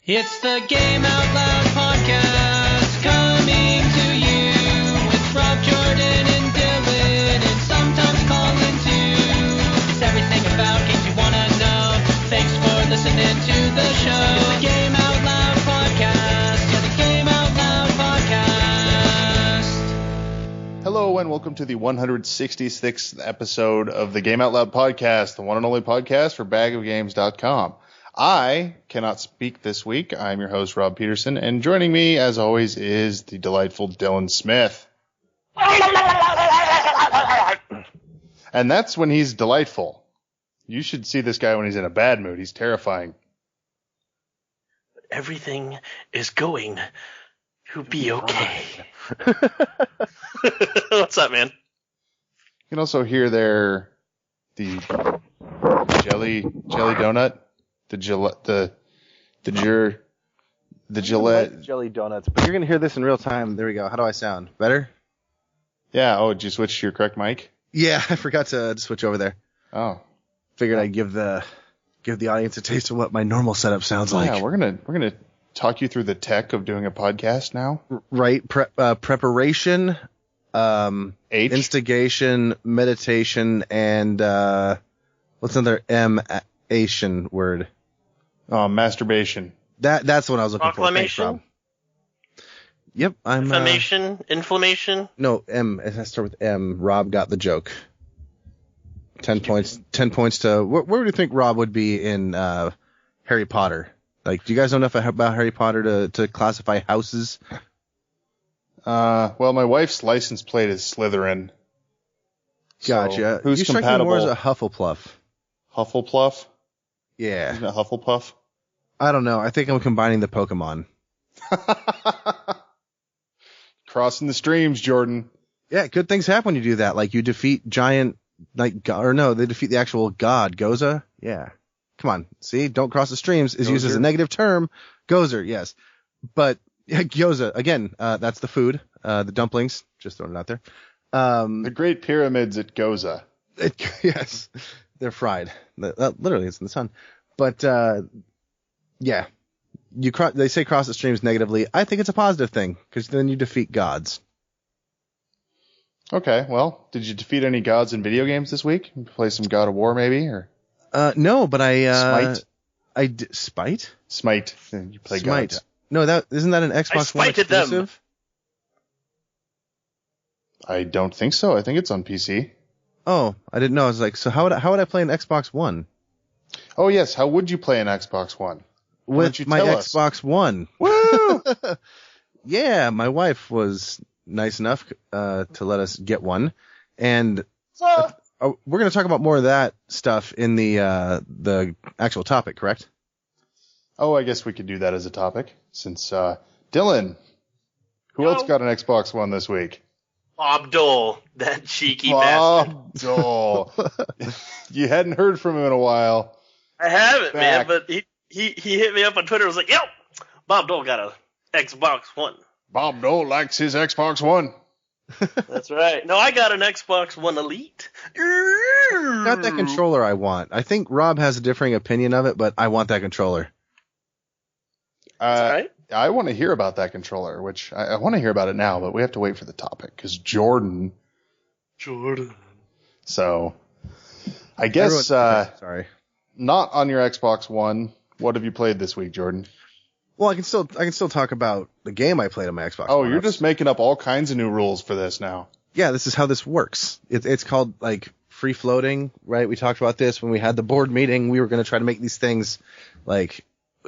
It's the Game Out Loud podcast coming to you with Rob, Jordan, and Dylan, and sometimes Colin too. It's everything about games you want to know. Thanks for listening to the show. It's the Game Out Loud podcast. Yeah, the Game Out Loud podcast. Hello and welcome to the 166th episode of the Game Out Loud podcast, the one and only podcast for bagofgames.com. I cannot speak this week. I'm your host, Rob Peterson, and joining me, as always, is the delightful Dylan Smith. And that's when he's delightful. You should see this guy when he's in a bad mood. He's terrifying. Everything is going to be okay. What's up, man? You can also hear there the jelly donut. The Gillette jelly donuts, but you're gonna hear this in real time. There we go. How do I sound? Better? Yeah. Oh, did you switch to your correct mic? Yeah, I forgot to switch over there. Oh, figured I'd give the audience a taste of what my normal setup sounds like. Yeah, we're gonna talk you through the tech of doing a podcast now. Right. Preparation, instigation, meditation, and what's another M-ation word? Oh, masturbation. That's what I was looking for. Thanks, Rob. Yep, I'm. Inflammation. No, M. It has to start with M. Rob got the joke. 10 points. 10 points to. Where do you think Rob would be in Harry Potter? Like, do you guys know enough about Harry Potter to classify houses? Well, my wife's license plate is Slytherin. Gotcha. So who's you compatible? Strike me more as a Hufflepuff. Hufflepuff? Yeah. Isn't it Hufflepuff? I don't know. I think I'm combining the Pokemon. Crossing the streams, Jordan. Yeah, good things happen when you do that. Like, you defeat giant, they defeat the actual god, Goza. Yeah. Come on. See? Don't cross the streams is used as a negative term. Gozer, yes. But, yeah, Gyoza, again, that's the food. The dumplings. Just throwing it out there. The Great Pyramids at Goza. Yes. They're fried. Literally, it's in the sun. But, yeah. They say cross the streams negatively. I think it's a positive thing, because then you defeat gods. Okay, well, did you defeat any gods in video games this week? Play some God of War, maybe? Or no, but Smite? Spite? Smite. You play Smite. gods. No, isn't that an Xbox One exclusive? Them. I don't think so. I think it's on PC. Oh, I didn't know. I was like, so how would I play an Xbox One? Oh, yes. How would you play an Xbox One? With my Xbox One. Woo! Yeah, my wife was nice enough to let us get one. And we're going to talk about more of that stuff in the actual topic, correct? Oh, I guess we could do that as a topic. Since, Dylan, who else got an Xbox One this week? Bob Dole, that cheeky bastard. Bob Dole. You hadn't heard from him in a while. I haven't, man, but he hit me up on Twitter and was like, yo, Bob Dole got a Xbox One. Bob Dole likes his Xbox One. That's right. No, I got an Xbox One Elite. Not that controller I want. I think Rob has a differing opinion of it, but I want that controller. That's right. I want to hear about that controller, which I want to hear about it now, but we have to wait for the topic because Jordan. So, I guess sorry. Not on your Xbox One. What have you played this week, Jordan? Well, I can still talk about the game I played on my Xbox. Oh, One. you're just making up all kinds of new rules for this now. Yeah, this is how this works. It's called like free floating, right? We talked about this when we had the board meeting. We were going to try to make these things like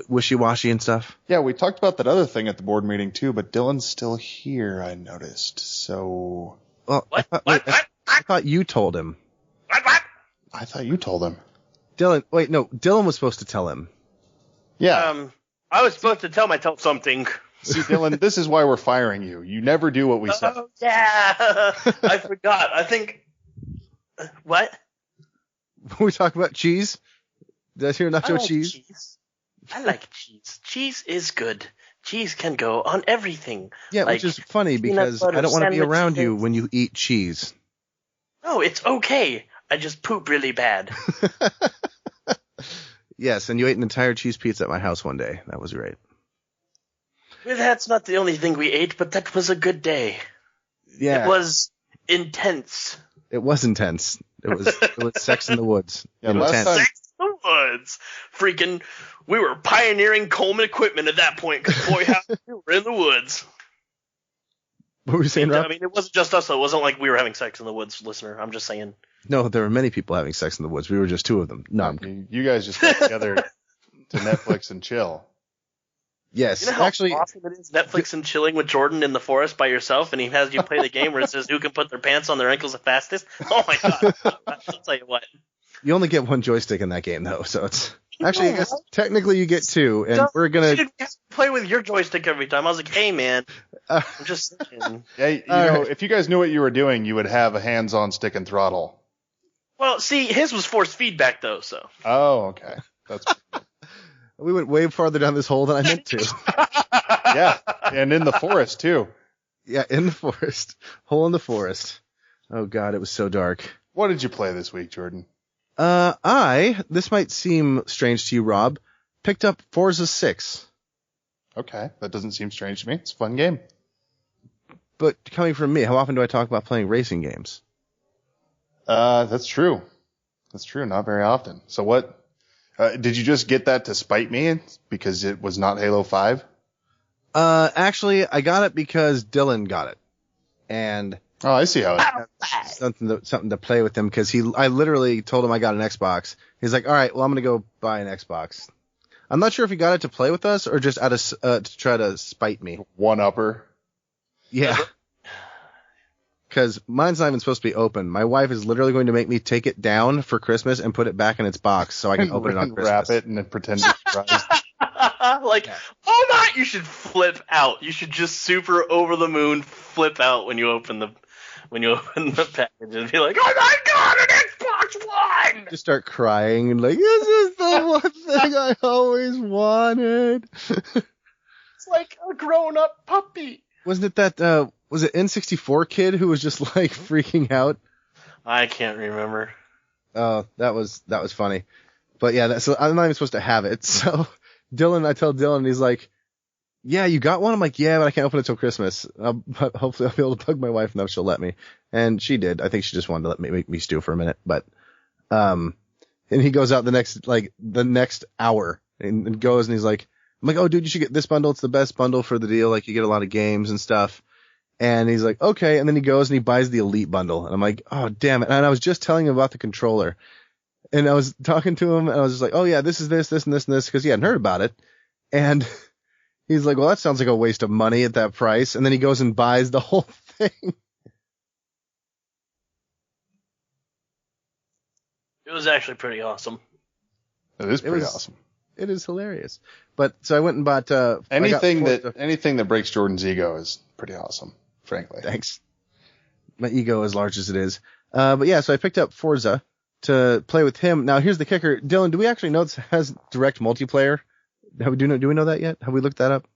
wishy-washy and stuff. Yeah, we talked about that other thing at the board meeting too, but Dylan's still here, I noticed. So, well, I thought you told him. What? I thought you told him. Dylan was supposed to tell him. Yeah. I was supposed to tell myself something. See, Dylan, this is why we're firing you. You never do what we said. Oh, yeah. I forgot. I think. What? We talk about cheese? Did I hear nacho cheese? I like cheese. Cheese is good. Cheese can go on everything. Yeah, which is funny because I don't want to be around you when you eat cheese. No, it's okay. I just poop really bad. Yes, and you ate an entire cheese pizza at my house one day. That was great. Well, that's not the only thing we ate, but that was a good day. Yeah. It was intense. It was intense. It was sex in the woods. Yeah, last time, Sex in the woods. Freaking, we were pioneering Coleman equipment at that point, because boy, how we were in the woods. What were you saying, Rob? I mean, it wasn't just us, though. It wasn't like we were having sex in the woods, listener. I'm just saying. No, there were many people having sex in the woods. We were just two of them. No, you guys just got together to Netflix and chill. Yes, You know how actually, awesome it is Netflix and chilling with Jordan in the forest by yourself, and he has you play the game where it says who can put their pants on their ankles the fastest? Oh my god! I'll tell you what. you only get one joystick in that game, though, so it's actually, I guess technically you get two, and we're gonna You didn't play with your joystick every time. I was like, hey man, I'm just saying. Yeah, you know, if you guys knew what you were doing, you would have a hands-on stick and throttle. Well, see, his was force feedback though, so. Oh, okay. That's we went way farther down this hole than I meant to. yeah, and in the forest too. Yeah, in the forest, hole in the forest. Oh god, it was so dark. What did you play this week, Jordan? This might seem strange to you, Rob, picked up Forza 6. Okay, that doesn't seem strange to me. It's a fun game. But coming from me, how often do I talk about playing racing games? That's true. That's true. Not very often. So what? Did you just get that to spite me because it was not Halo 5? Actually, I got it because Dylan got it, and Oh, I see how it. something to play with him because I literally told him I got an Xbox. He's like, all right, well, I'm gonna go buy an Xbox. I'm not sure if he got it to play with us or just to try to spite me. One upper. Yeah. Because mine's not even supposed to be open. My wife is literally going to make me take it down for Christmas and put it back in its box so I can open it on Christmas. Wrap it and then pretend it's surprised. Like, oh my! You should flip out. You should just super over the moon flip out when you open the package and be like, oh my god, an Xbox One! Just start crying and like, this is the one thing I always wanted. It's like a grown-up puppy. Wasn't it that? Was it N64 kid who was just like freaking out? I can't remember. Oh, that was funny. But yeah, so I'm not even supposed to have it. So I tell Dylan, he's like, yeah, you got one? I'm like, yeah, but I can't open it till Christmas. But hopefully I'll be able to bug my wife enough she'll let me. And she did. I think she just wanted to make me stew for a minute. But, and he goes out the next hour and goes and he's like, I'm like, oh dude, you should get this bundle. It's the best bundle for the deal. Like you get a lot of games and stuff. And he's like, okay. And then he goes and he buys the Elite bundle. And I'm like, oh, damn it. And I was just telling him about the controller. And I was talking to him and I was just like, oh yeah, this is this and this and this. Cause he hadn't heard about it. And he's like, well, that sounds like a waste of money at that price. And then he goes and buys the whole thing. It was actually pretty awesome. It is pretty awesome. It is hilarious. But so I went and bought anything that breaks Jordan's ego is pretty awesome, frankly. Thanks. My ego is large as it is. But yeah, so I picked up Forza to play with him. Now here's the kicker. Dylan, do we actually know this has direct multiplayer? Do we know that yet? Have we looked that up?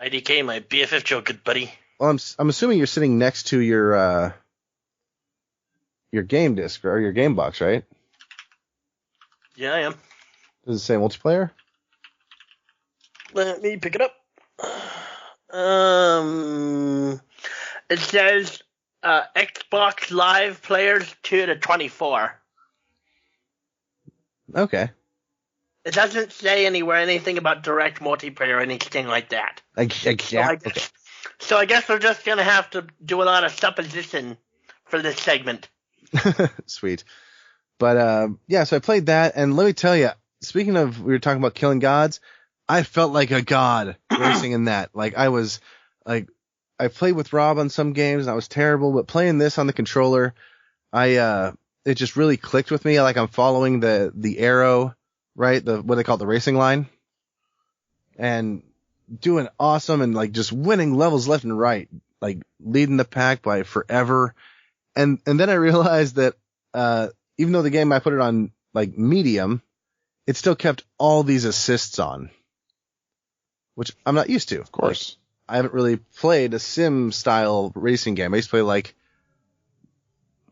IDK, my BFF joke, good buddy. Well, I'm assuming you're sitting next to your game disc or your game box, right? Yeah, I am. Does it say multiplayer? Let me pick it up. It says Xbox Live players 2 to 24. Okay. It doesn't say anywhere anything about direct multiplayer or anything like that. So I guess we're just going to have to do a lot of supposition for this segment. Sweet. But yeah, so I played that, and let me tell you, speaking of, we were talking about killing gods, I felt like a god racing in that. Like I was like, I played with Rob on some games and I was terrible, but playing this on the controller, it just really clicked with me. Like I'm following the arrow, right? What they call it, the racing line, and doing awesome and like just winning levels left and right, like leading the pack by forever. And then I realized that, even though the game I put it on like medium, it still kept all these assists on, which I'm not used to. Of course. Like, I haven't really played a sim style racing game. I used to play like,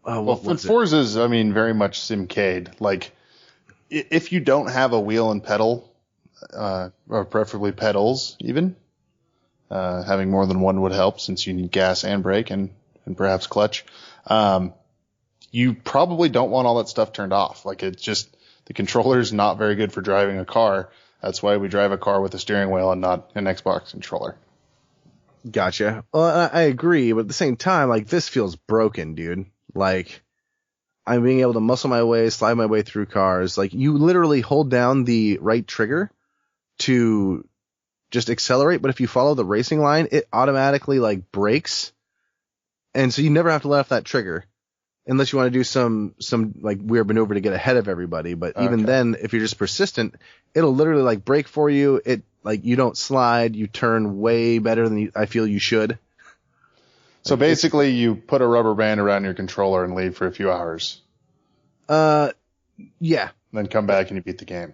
Forza's, I mean, very much simcade. Like, if you don't have a wheel and pedal, or preferably pedals even, having more than one would help since you need gas and brake and perhaps clutch. You probably don't want all that stuff turned off. Like, it's just, the controller's not very good for driving a car. That's why we drive a car with a steering wheel and not an Xbox controller. Gotcha. Well, I agree, but at the same time, like, this feels broken, dude. Like, I'm being able to muscle my way, slide my way through cars. Like, you literally hold down the right trigger to just accelerate, but if you follow the racing line, it automatically, like, brakes. And so you never have to let off that trigger unless you want to do some like weird maneuver to get ahead of everybody. But even then, if you're just persistent, it'll literally like brake for you. It, like, you don't slide, you turn way better than I feel you should. So basically, you put a rubber band around your controller and leave for a few hours. Yeah. Then come back and you beat the game.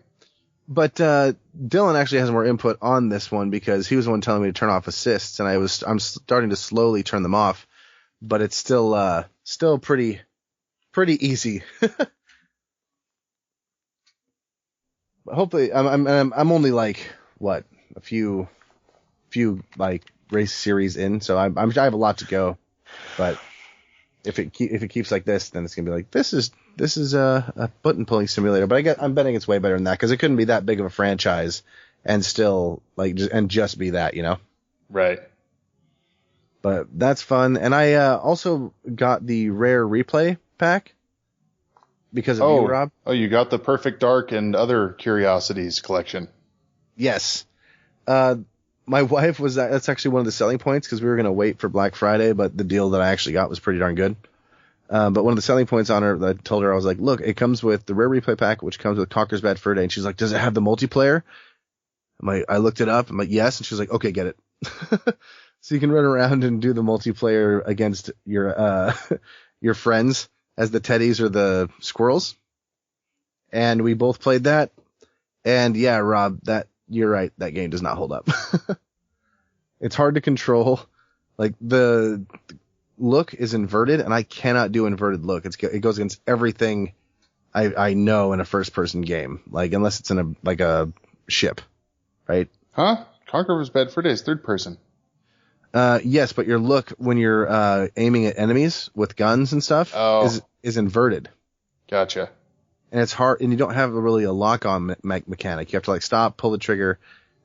But Dylan actually has more input on this one because he was the one telling me to turn off assists, and I'm starting to slowly turn them off. But it's still pretty easy. Hopefully, I'm only like what, a few like race series in, so I have a lot to go. But if it keeps like this, then it's gonna be like this is a button pulling simulator. But I'm betting it's way better than that because it couldn't be that big of a franchise and still like just be that, you know? Right. But that's fun. And I also got the rare replay pack because of you, Rob. Oh, you got the Perfect Dark and other curiosities collection. Yes. My wife that's actually one of the selling points because we were going to wait for Black Friday, but the deal that I actually got was pretty darn good. But one of the selling points on her that I told her, I was like, look, it comes with the rare replay pack, which comes with Conker's Bad Fur Day. And she's like, does it have the multiplayer? I looked it up. I'm like, yes. And she was like, okay, get it. So you can run around and do the multiplayer against your friends as the teddies or the squirrels. And we both played that. And yeah, Rob, you're right. That game does not hold up. It's hard to control. Like, the look is inverted, and I cannot do inverted look. It goes against everything I know in a first person game. Like, unless it's in a ship, right? Huh? Conker's Bad Fur Day is third person. Yes, but your look when you're aiming at enemies with guns and stuff is inverted. Gotcha. And it's hard, and you don't have really a lock-on mechanic. You have to like stop, pull the trigger,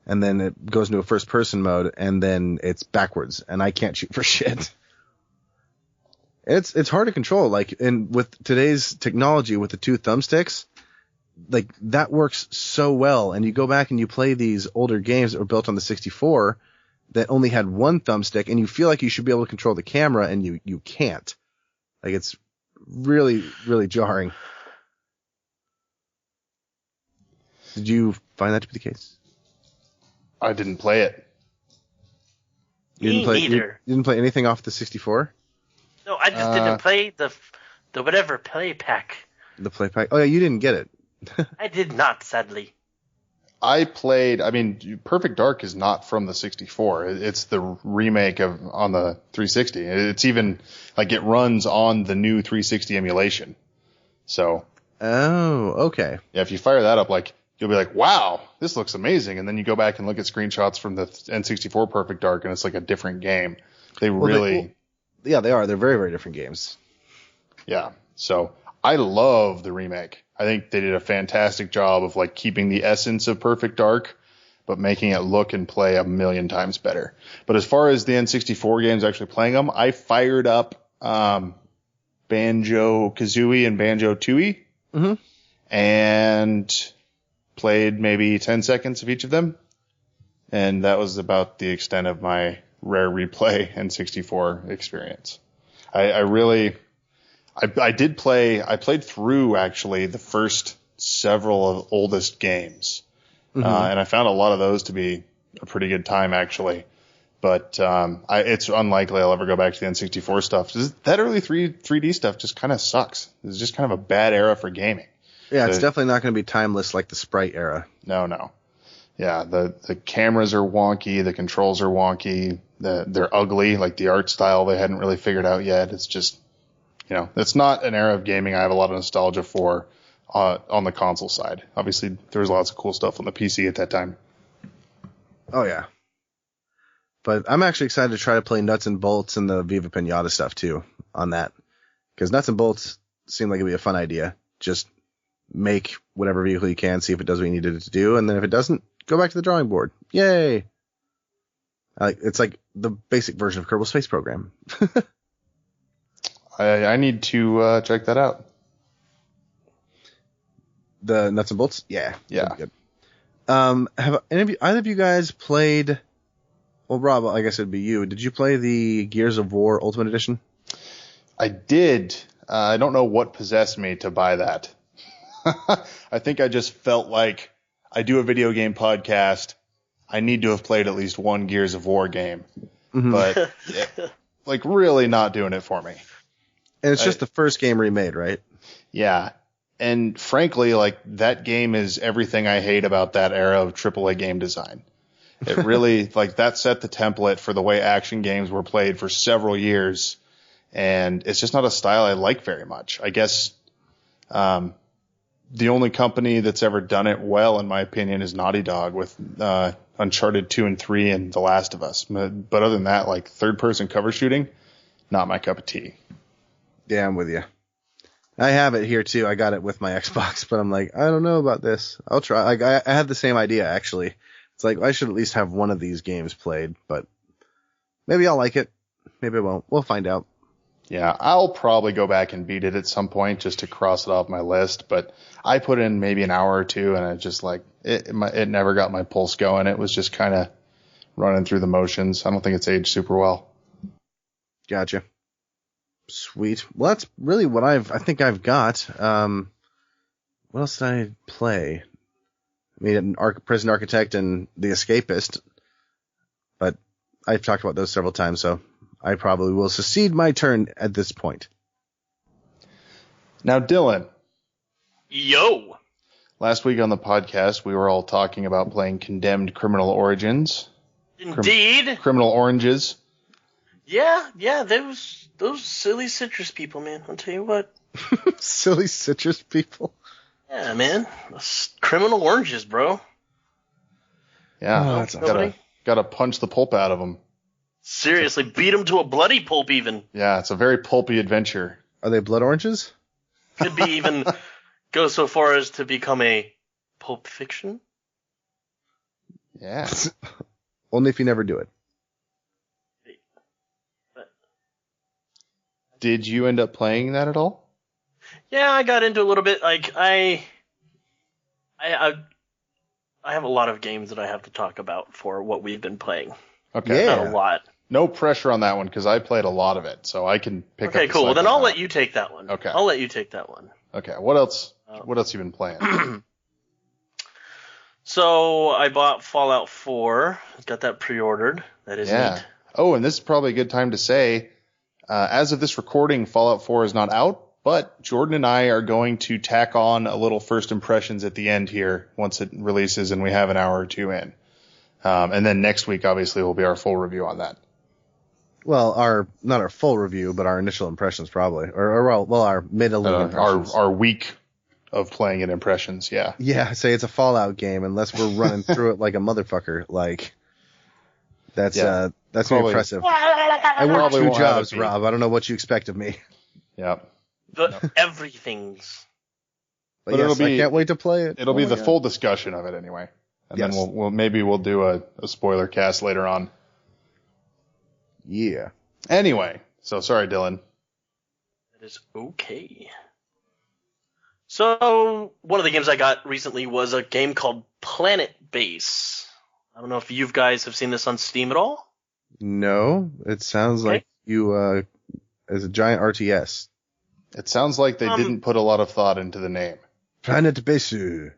and then it goes into a first-person mode, and then it's backwards, and I can't shoot for shit. It's hard to control. Like, and with today's technology, with the two thumbsticks, like that works so well. And you go back and you play these older games that were built on the 64. That only had one thumbstick, and you feel like you should be able to control the camera, and you can't. Like, it's really, really jarring. Did you find that to be the case? I didn't play it. Me neither. You didn't play anything off the 64? No, I just didn't play the whatever play pack. The play pack? Oh, yeah, you didn't get it. I did not, sadly. Perfect Dark is not from the 64. It's the remake on the 360. It's even, like, it runs on the new 360 emulation. So. Oh, okay. Yeah, if you fire that up, like, you'll be like, wow, this looks amazing. And then you go back and look at screenshots from the N64 Perfect Dark, and it's like a different game. They are. They're very, very different games. Yeah. So I love the remake. I think they did a fantastic job of like keeping the essence of Perfect Dark, but making it look and play a million times better. But as far as the N64 games, actually playing them, I fired up Banjo-Kazooie and Banjo-Tooie, and played maybe 10 seconds of each of them. And that was about the extent of my rare replay N64 experience. I played through actually the first several of oldest games. And I found a lot of those to be a pretty good time actually. But, it's unlikely I'll ever go back to the N64 stuff. That early 3D stuff just kind of sucks. It's just kind of a bad era for gaming. Yeah, it's definitely not going to be timeless like the Sprite era. No. Yeah, the cameras are wonky, the controls are wonky, they're ugly, like the art style they hadn't really figured out yet. It's just, it's not an era of gaming I have a lot of nostalgia for. on the console side. Obviously, there was lots of cool stuff on the PC at that time. Oh, yeah. But I'm actually excited to try to play Nuts and Bolts and the Viva Pinata stuff, too, on that. Because Nuts and Bolts seemed like it'd be a fun idea. Just make whatever vehicle you can, see if it does what you needed it to do, and then if it doesn't, go back to the drawing board. Yay! It's like the basic version of Kerbal Space Program. I need to check that out. The Nuts and Bolts? Yeah. Yeah. Good. Have either of you guys played... Well, Rob, I guess it'd be you. Did you play the Gears of War Ultimate Edition? I did. I don't know what possessed me to buy that. I think I just felt like I do a video game podcast. I need to have played at least one Gears of War game. Mm-hmm. But, like, really not doing it for me. And it's just the first game remade, right? Yeah. And frankly, like, that game is everything I hate about that era of AAA game design. It really, like, that set the template for the way action games were played for several years. And it's just not a style I like very much. I guess the only company that's ever done it well, in my opinion, is Naughty Dog with Uncharted 2 and 3 and The Last of Us. But other than that, like, third-person cover shooting, not my cup of tea. Yeah, I'm with you. I have it here, too. I got it with my Xbox, but I'm like, I don't know about this. I'll try. Like, I had the same idea, actually. It's like, I should at least have one of these games played, but maybe I'll like it. Maybe I won't. We'll find out. Yeah, I'll probably go back and beat it at some point just to cross it off my list, but I put in maybe an hour or two, and it just, like, it never got my pulse going. It was just kind of running through the motions. I don't think it's aged super well. Gotcha. Sweet. Well, that's really what I think I've got. What else did I play? I mean, Prison Architect and The Escapist, but I've talked about those several times, so I probably will succeed my turn at this point. Now, Dylan. Yo! Last week on the podcast, we were all talking about playing Condemned Criminal Origins. Indeed. Criminal Oranges. Yeah, those silly citrus people, man. I'll tell you what. Silly citrus people? Yeah, man. Criminal oranges, bro. Yeah, gotta punch the pulp out of them. Seriously, beat them to a bloody pulp even. Yeah, it's a very pulpy adventure. Are they blood oranges? Could be even go so far as to become a Pulp Fiction. Yeah. Only if you never do it. Did you end up playing that at all? Yeah, I got into a little bit. Like I have a lot of games that I have to talk about for what we've been playing. Okay. Yeah. Not a lot. No pressure on that one because I played a lot of it, so I can pick up. Okay, cool. Well, then I'll now. let you take that one. Okay. I'll let you take that one. Okay. What else? What else you been playing? So I bought Fallout 4. Got that pre-ordered. That is neat. Oh, and this is probably a good time to say, as of this recording, Fallout 4 is not out, but Jordan and I are going to tack on a little first impressions at the end here once it releases and we have an hour or two in. And then next week, obviously, will be our full review on that. Well, not our full review, but our initial impressions probably, or our middle impressions. Our week of playing it impressions, yeah. Yeah, say it's a Fallout game unless we're running through it like a motherfucker. Like that's probably impressive. I work two jobs, Rob. I don't know what you expect of me. Yeah. The everythings. But yes, I can't wait to play it. It'll be the full discussion of it anyway. And then we'll do a spoiler cast later on. Yeah. Anyway, so sorry, Dylan. That is okay. So one of the games I got recently was a game called Planet Base. I don't know if you guys have seen this on Steam at all. No, it sounds like you as a giant RTS. It sounds like they didn't put a lot of thought into the name. Planet Base. Yeah,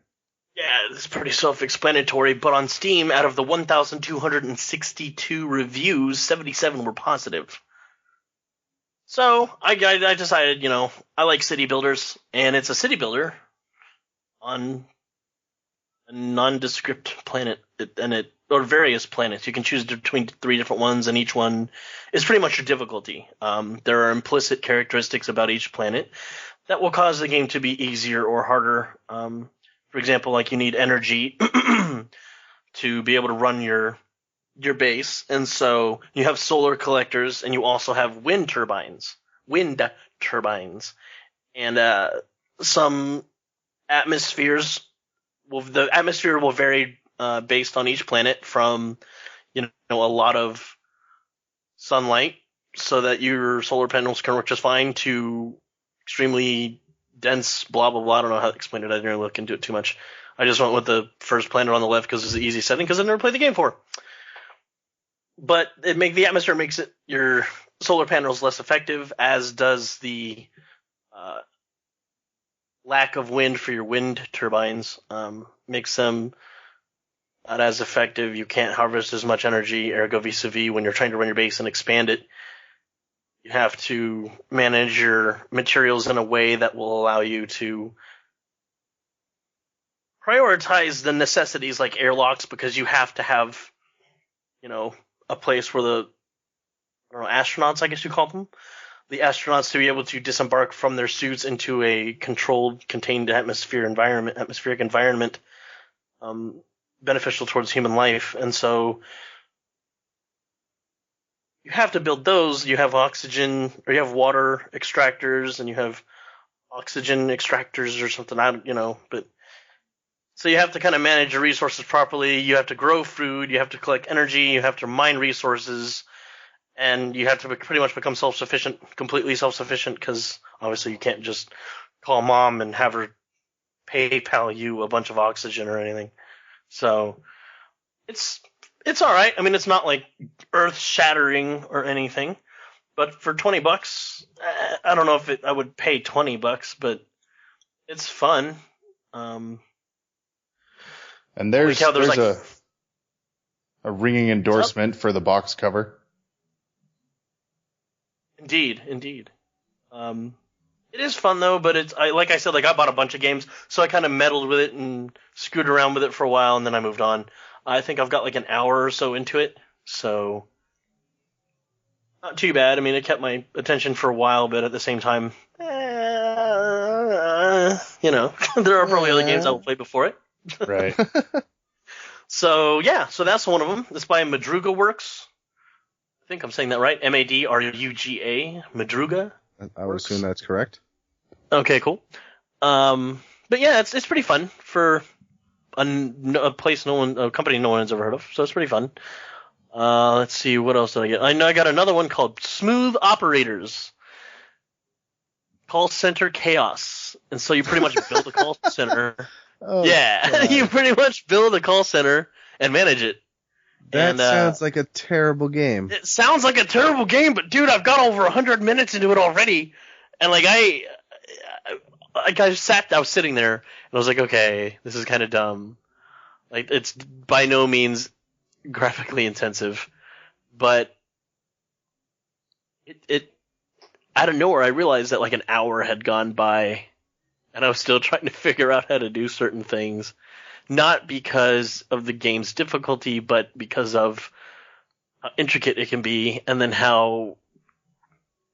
it's pretty self-explanatory, but on Steam, out of the 1,262 reviews, 77 were positive. So I decided, I like city builders, and it's a city builder on a nondescript planet, or various planets. You can choose between 3 different ones, and each one is pretty much your difficulty. There are implicit characteristics about each planet. that will cause the game to be easier or harder. For example, like you need energy to be able to run your base, and so you have solar collectors, and you also have wind turbines, and some atmospheres. The atmosphere will vary based on each planet from a lot of sunlight, so that your solar panels can work just fine, to extremely dense blah blah blah. I don't know how to explain it. I didn't really look into it too much. I just went with the first planet on the left because it's the easy setting, because I've never played the game before. But the atmosphere makes your solar panels less effective, as does the lack of wind for your wind turbines. Makes them not as effective. You can't harvest as much energy, ergo vis-a-vis when you're trying to run your base and expand it. You have to manage your materials in a way that will allow you to prioritize the necessities like airlocks, because you have to have, a place where the astronauts, I guess you call them, the astronauts, to be able to disembark from their suits into a controlled, contained atmospheric environment, beneficial towards human life. And so you have to build those. You have oxygen, or you have water extractors, and you have oxygen extractors or something. But so you have to kind of manage your resources properly. You have to grow food. You have to collect energy. You have to mine resources, and you have to pretty much become self-sufficient, completely self-sufficient, because obviously you can't just call mom and have her PayPal you a bunch of oxygen or anything. So it's all right. I mean, it's not like earth-shattering or anything, but for $20, I don't know if I would pay $20, but it's fun. And there's a ringing endorsement for the box cover. Indeed. It is fun though, but like I said, I bought a bunch of games, so I kind of meddled with it and screwed around with it for a while, and then I moved on. I think I've got like an hour or so into it, so not too bad. I mean, it kept my attention for a while, but at the same time, there are probably other games I will play before it. Right. So that's one of them. It's by Madruga Works. I think I'm saying that right. Madruga. Madruga. I would assume that's correct. Okay, cool. But yeah, it's pretty fun for a company no one has ever heard of. So it's pretty fun. Let's see, what else did I get? I know I got another one called Smooth Operators. Call Center Chaos. And so you pretty much build a call center. Oh, yeah, you pretty much build a call center and manage it. That sounds like a terrible game. It sounds like a terrible game, but dude, I've got over 100 minutes into it already, and I was sitting there and I was like, okay, this is kind of dumb. Like, it's by no means graphically intensive, but it out of nowhere I realized that like an hour had gone by, and I was still trying to figure out how to do certain things. Not because of the game's difficulty, but because of how intricate it can be, and then how,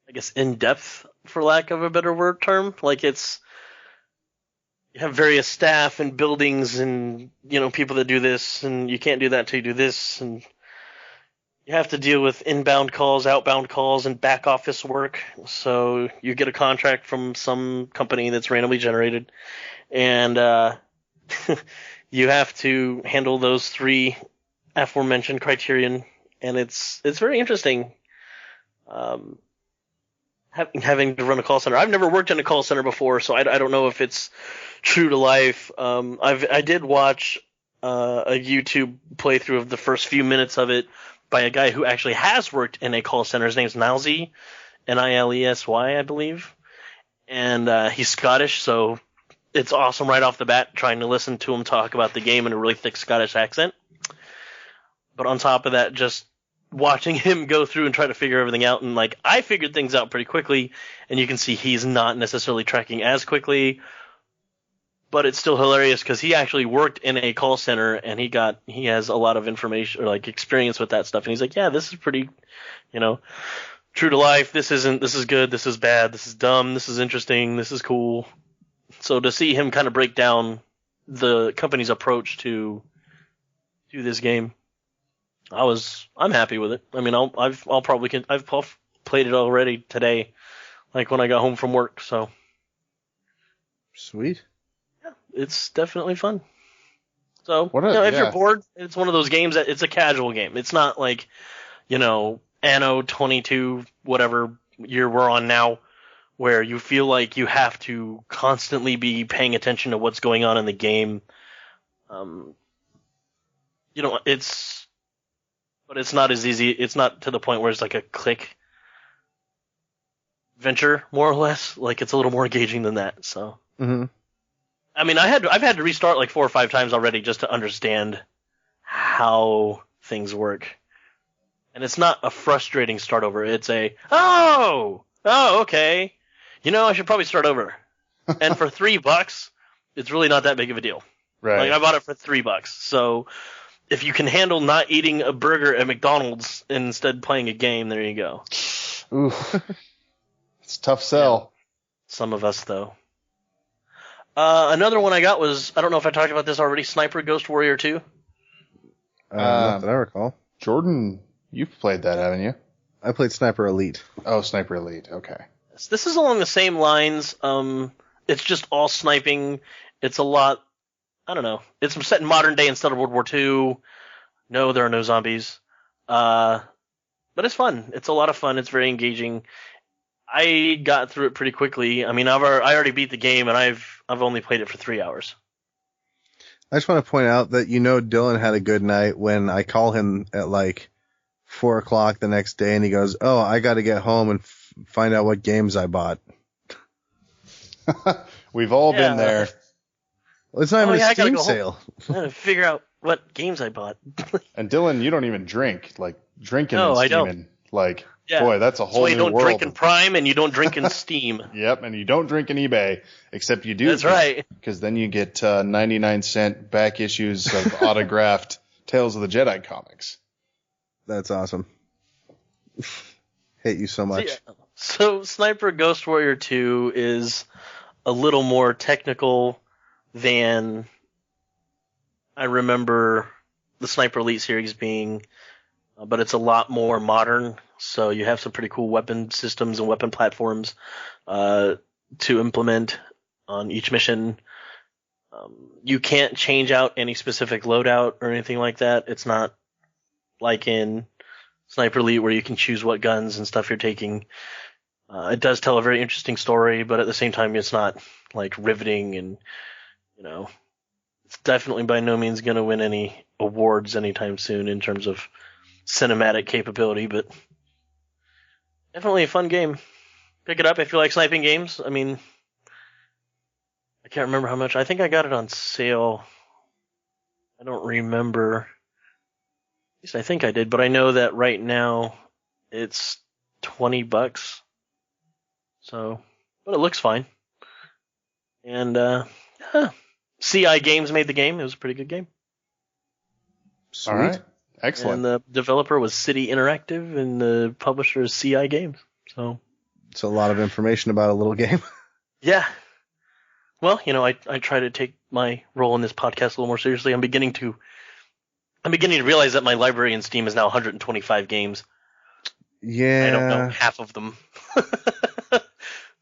I guess, in-depth, for lack of a better term. Like, you have various staff and buildings and, people that do this, and you can't do that till you do this, and you have to deal with inbound calls, outbound calls, and back office work. So you get a contract from some company that's randomly generated, and you have to handle those three aforementioned criterion, and it's very interesting. Having to run a call center. I've never worked in a call center before, so I don't know if it's true to life. I did watch a YouTube playthrough of the first few minutes of it by a guy who actually has worked in a call center. His name's Nilesy, Nilesy, I believe, and he's Scottish, so it's awesome right off the bat trying to listen to him talk about the game in a really thick Scottish accent. But on top of that, just watching him go through and try to figure everything out, and I figured things out pretty quickly, and you can see he's not necessarily tracking as quickly, but it's still hilarious because he actually worked in a call center, and he has a lot of information or experience with that stuff, and he's like, yeah, this is pretty, true to life. This is good. This is bad. This is dumb. This is interesting. This is cool. So to see him kind of break down the company's approach to this game, I'm happy with it. I mean, I've played it already today, like when I got home from work. So Sweet. yeah, it's definitely fun. So if yeah. you're bored, it's one of those games that it's a casual game. It's not like, Anno 22, whatever year we're on now, where you feel like you have to constantly be paying attention to what's going on in the game. But it's not as easy. It's not to the point where it's like a click venture, more or less. Like, it's a little more engaging than that. So, I mean, I've had to restart like 4 or 5 times already just to understand how things work. And it's not a frustrating start over. It's okay. I should probably start over. And for $3, it's really not that big of a deal. Right. Like, I bought it for $3. So if you can handle not eating a burger at McDonald's and instead playing a game, there you go. Ooh. It's a tough sell. Yeah. Some of us, though. Another one I got was, I don't know if I talked about this already, Sniper Ghost Warrior 2. Not that I recall. Jordan, you've played that, haven't you? I played Sniper Elite. Oh, Sniper Elite. Okay. This is along the same lines. It's just all sniping. It's a lot, I don't know. It's set in modern day instead of World War II. No, there are no zombies. But it's fun. It's a lot of fun. It's very engaging. I got through it pretty quickly. I mean, I already beat the game, and I've only played it for 3 hours. I just want to point out that Dylan had a good night when I call him at like 4 o'clock the next day, and he goes, "Oh, I got to get home and find out what games I bought." We've all been there. Well, it's not even a Steam I sale. I gotta figure out what games I bought. And Dylan, you don't even drink. Like, drinking No, and I steaming. don't. Like, Yeah. boy, that's a whole So you new don't world. drink in Prime and you don't drink in Steam. Yep, and you don't drink in eBay, except you do. That's right. Because then you get 99-cent back issues of autographed Tales of the Jedi comics. That's awesome. Hate you so much. So Sniper Ghost Warrior 2 is a little more technical than I remember the Sniper Elite series being, but it's a lot more modern. So you have some pretty cool weapon systems and weapon platforms to implement on each mission. You can't change out any specific loadout or anything like that. It's not like in Sniper Elite where you can choose what guns and stuff you're taking. It does tell a very interesting story, but at the same time, it's not like riveting and, it's definitely by no means going to win any awards anytime soon in terms of cinematic capability, but definitely a fun game. Pick it up if you like sniping games. I mean, I can't remember how much. I think I got it on sale. I don't remember. At least I think I did, but I know that right now it's $20. So, but it looks fine. And CI Games made the game. It was a pretty good game. Sweet. All right. Excellent. And the developer was City Interactive, and the publisher is CI Games. So It's a lot of information about a little game. yeah. Well, I try to take my role in this podcast a little more seriously. I'm beginning to realize that my library in Steam is now 125 games. Yeah. I don't know half of them.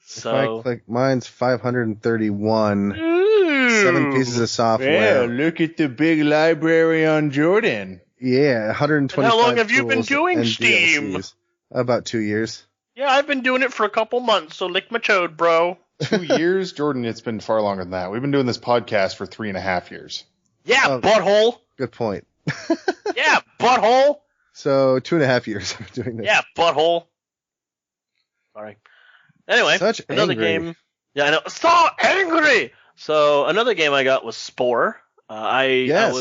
So if I click, mine's 531. 7 pieces of software. Well, look at the big library on Jordan. Yeah, 125. And how long have you been tools doing and Steam? DLCs. About 2 years. Yeah, I've been doing it for a couple months, so lick my chode, bro. 2 years? Jordan, it's been far longer than that. We've been doing this podcast for 3.5 years. Yeah, Oh. butthole. Good point. Yeah, butthole. So 2.5 years I've been doing this. Yeah, butthole. Sorry. Anyway, Such another angry. game. Yeah, I know. So angry. So another game I got was Spore. I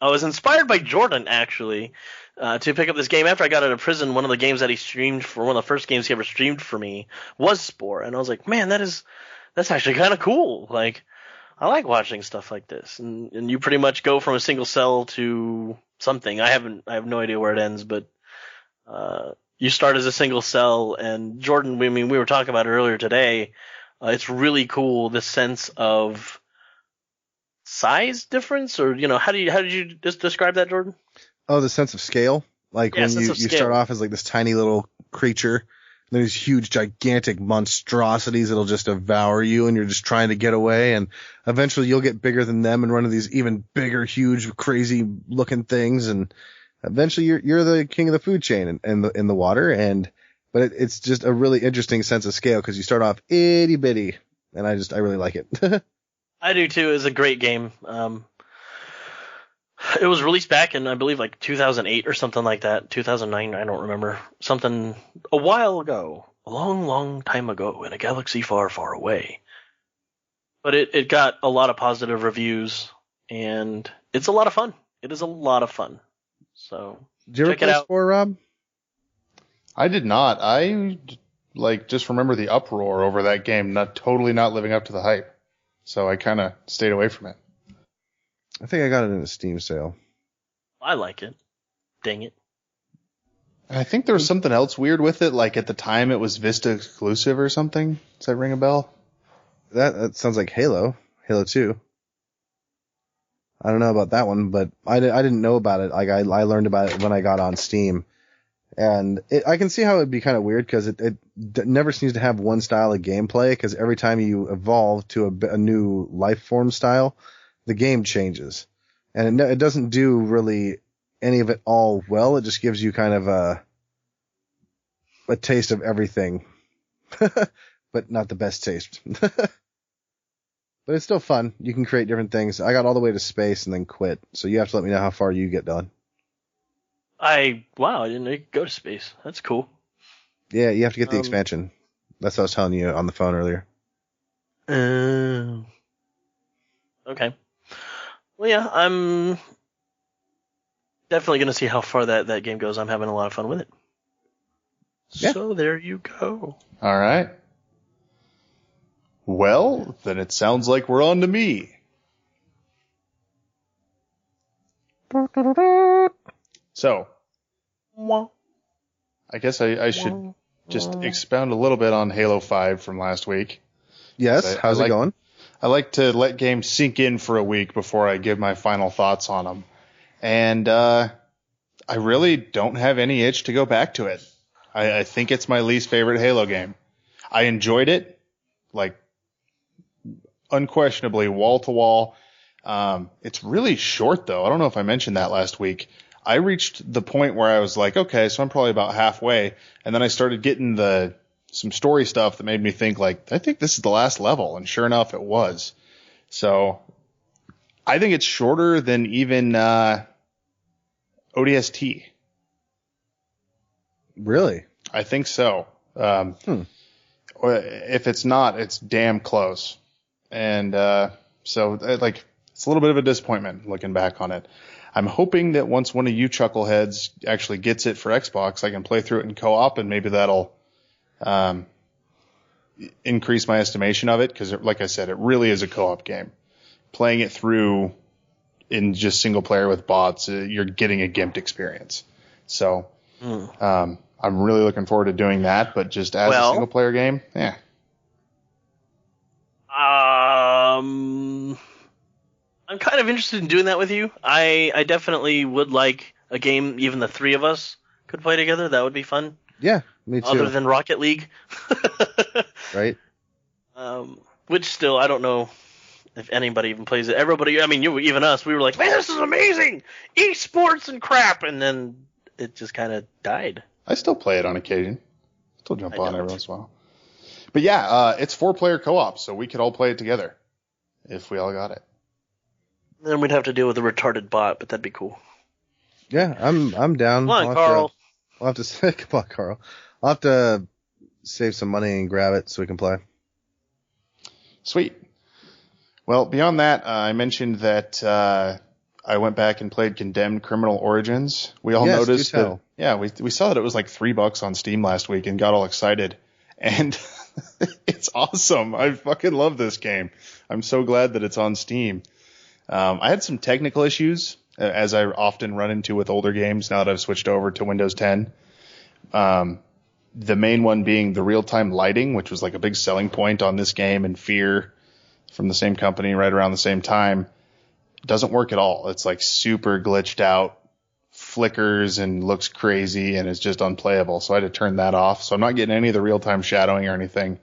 was inspired by Jordan actually to pick up this game after I got out of prison. One of the games that he streamed for, one of the first games he ever streamed for me, was Spore, and I was like, man, that's actually kind of cool. Like, I like watching stuff like this, and you pretty much go from a single cell to something. I have no idea where it ends, but you start as a single cell, and Jordan, we were talking about it earlier today. It's really cool, the sense of size difference, or how did you just describe that, Jordan? Oh, the sense of scale. Like Yeah, when sense you of scale. start off as like this tiny little creature, and there's huge, gigantic monstrosities that'll just devour you, and you're just trying to get away, and eventually you'll get bigger than them and run into these even bigger, huge, crazy looking things, and eventually you're the king of the food chain in the water. But it's just a really interesting sense of scale because you start off itty bitty, and I really like it. I do too. It's a great game. It was released back in, I believe, like 2008 or something like that. 2009, I don't remember. Something a while ago, a long, long time ago, in a galaxy far, far away. But it got a lot of positive reviews, and it's a lot of fun. It is a lot of fun. So Did you ever check it play out. Spore, Rob? I did not. I just remember the uproar over that game, totally not living up to the hype. So I kind of stayed away from it. I think I got it in a Steam sale. I like it. Dang it. I think there was something else weird with it. Like at the time, it was Vista exclusive or something. Does that ring a bell? That sounds like Halo 2. I don't know about that one, but I didn't know about it. Like I learned about it when I got on Steam, and I can see how it'd be kind of weird because it never seems to have one style of gameplay. Because every time you evolve to a new life form style, the game changes, and it doesn't do really any of it all well. It just gives you kind of a taste of everything, but not the best taste. But it's still fun. You can create different things. I got all the way to space and then quit. So you have to let me know how far you get done. I didn't know you could go to space. That's cool. Yeah, you have to get the expansion. That's what I was telling you on the phone earlier. Okay. Well, yeah, I'm definitely going to see how far that game goes. I'm having a lot of fun with it. Yeah. So there you go. All right. Well, then it sounds like we're on to me. So, I guess I should just expound a little bit on Halo 5 from last week. Yes, how's it going? I like to let games sink in for a week before I give my final thoughts on them. And I really don't have any itch to go back to it. I think it's my least favorite Halo game. I enjoyed it, like, unquestionably, wall to wall. It's really short, though. I don't know if I mentioned that last week. I reached the point where I was like, okay, so I'm probably about halfway. And then I started getting some story stuff that made me think, like, I think this is the last level. And sure enough, it was. So I think it's shorter than even ODST. Really? I think so. If it's not, it's damn close. And so it's a little bit of a disappointment looking back on it. I'm hoping that once one of you chuckleheads actually gets it for Xbox, I can play through it in co-op, and maybe that'll increase my estimation of it, because like I said, it really is a co-op game. Playing it through in just single player with bots, you're getting a gimped experience. So I'm really looking forward to doing that, but just as a single player game, yeah. I'm kind of interested in doing that with you. I definitely would like a game even the three of us could play together. That would be fun. Yeah, me too. Other than Rocket League. Right. Which still, I don't know if anybody even plays it. Everybody, I mean, even us, we were like, man, this is amazing! Esports and crap! And then it just kind of died. I still play it on occasion. Still jump on every once in a while. But yeah, it's 4-player co-op, so we could all play it together if we all got it. Then we'd have to deal with a retarded bot, but that'd be cool. Yeah, I'm down. Come on, Carl. I'll have to say, come on, Carl. I'll have to save some money and grab it so we can play. Sweet. Well, beyond that, I mentioned that I went back and played Condemned Criminal Origins. We all noticed that. Yeah, we saw that it was like $3 on Steam last week and got all excited. And it's awesome. I fucking love this game. I'm so glad that it's on Steam. I had some technical issues, as I often run into with older games now that I've switched over to Windows 10. The main one being the real-time lighting, which was like a big selling point on this game, and Fear from the same company right around the same time. Doesn't work at all. It's like super glitched out, flickers and looks crazy, and is just unplayable. So I had to turn that off. So I'm not getting any of the real-time shadowing or anything.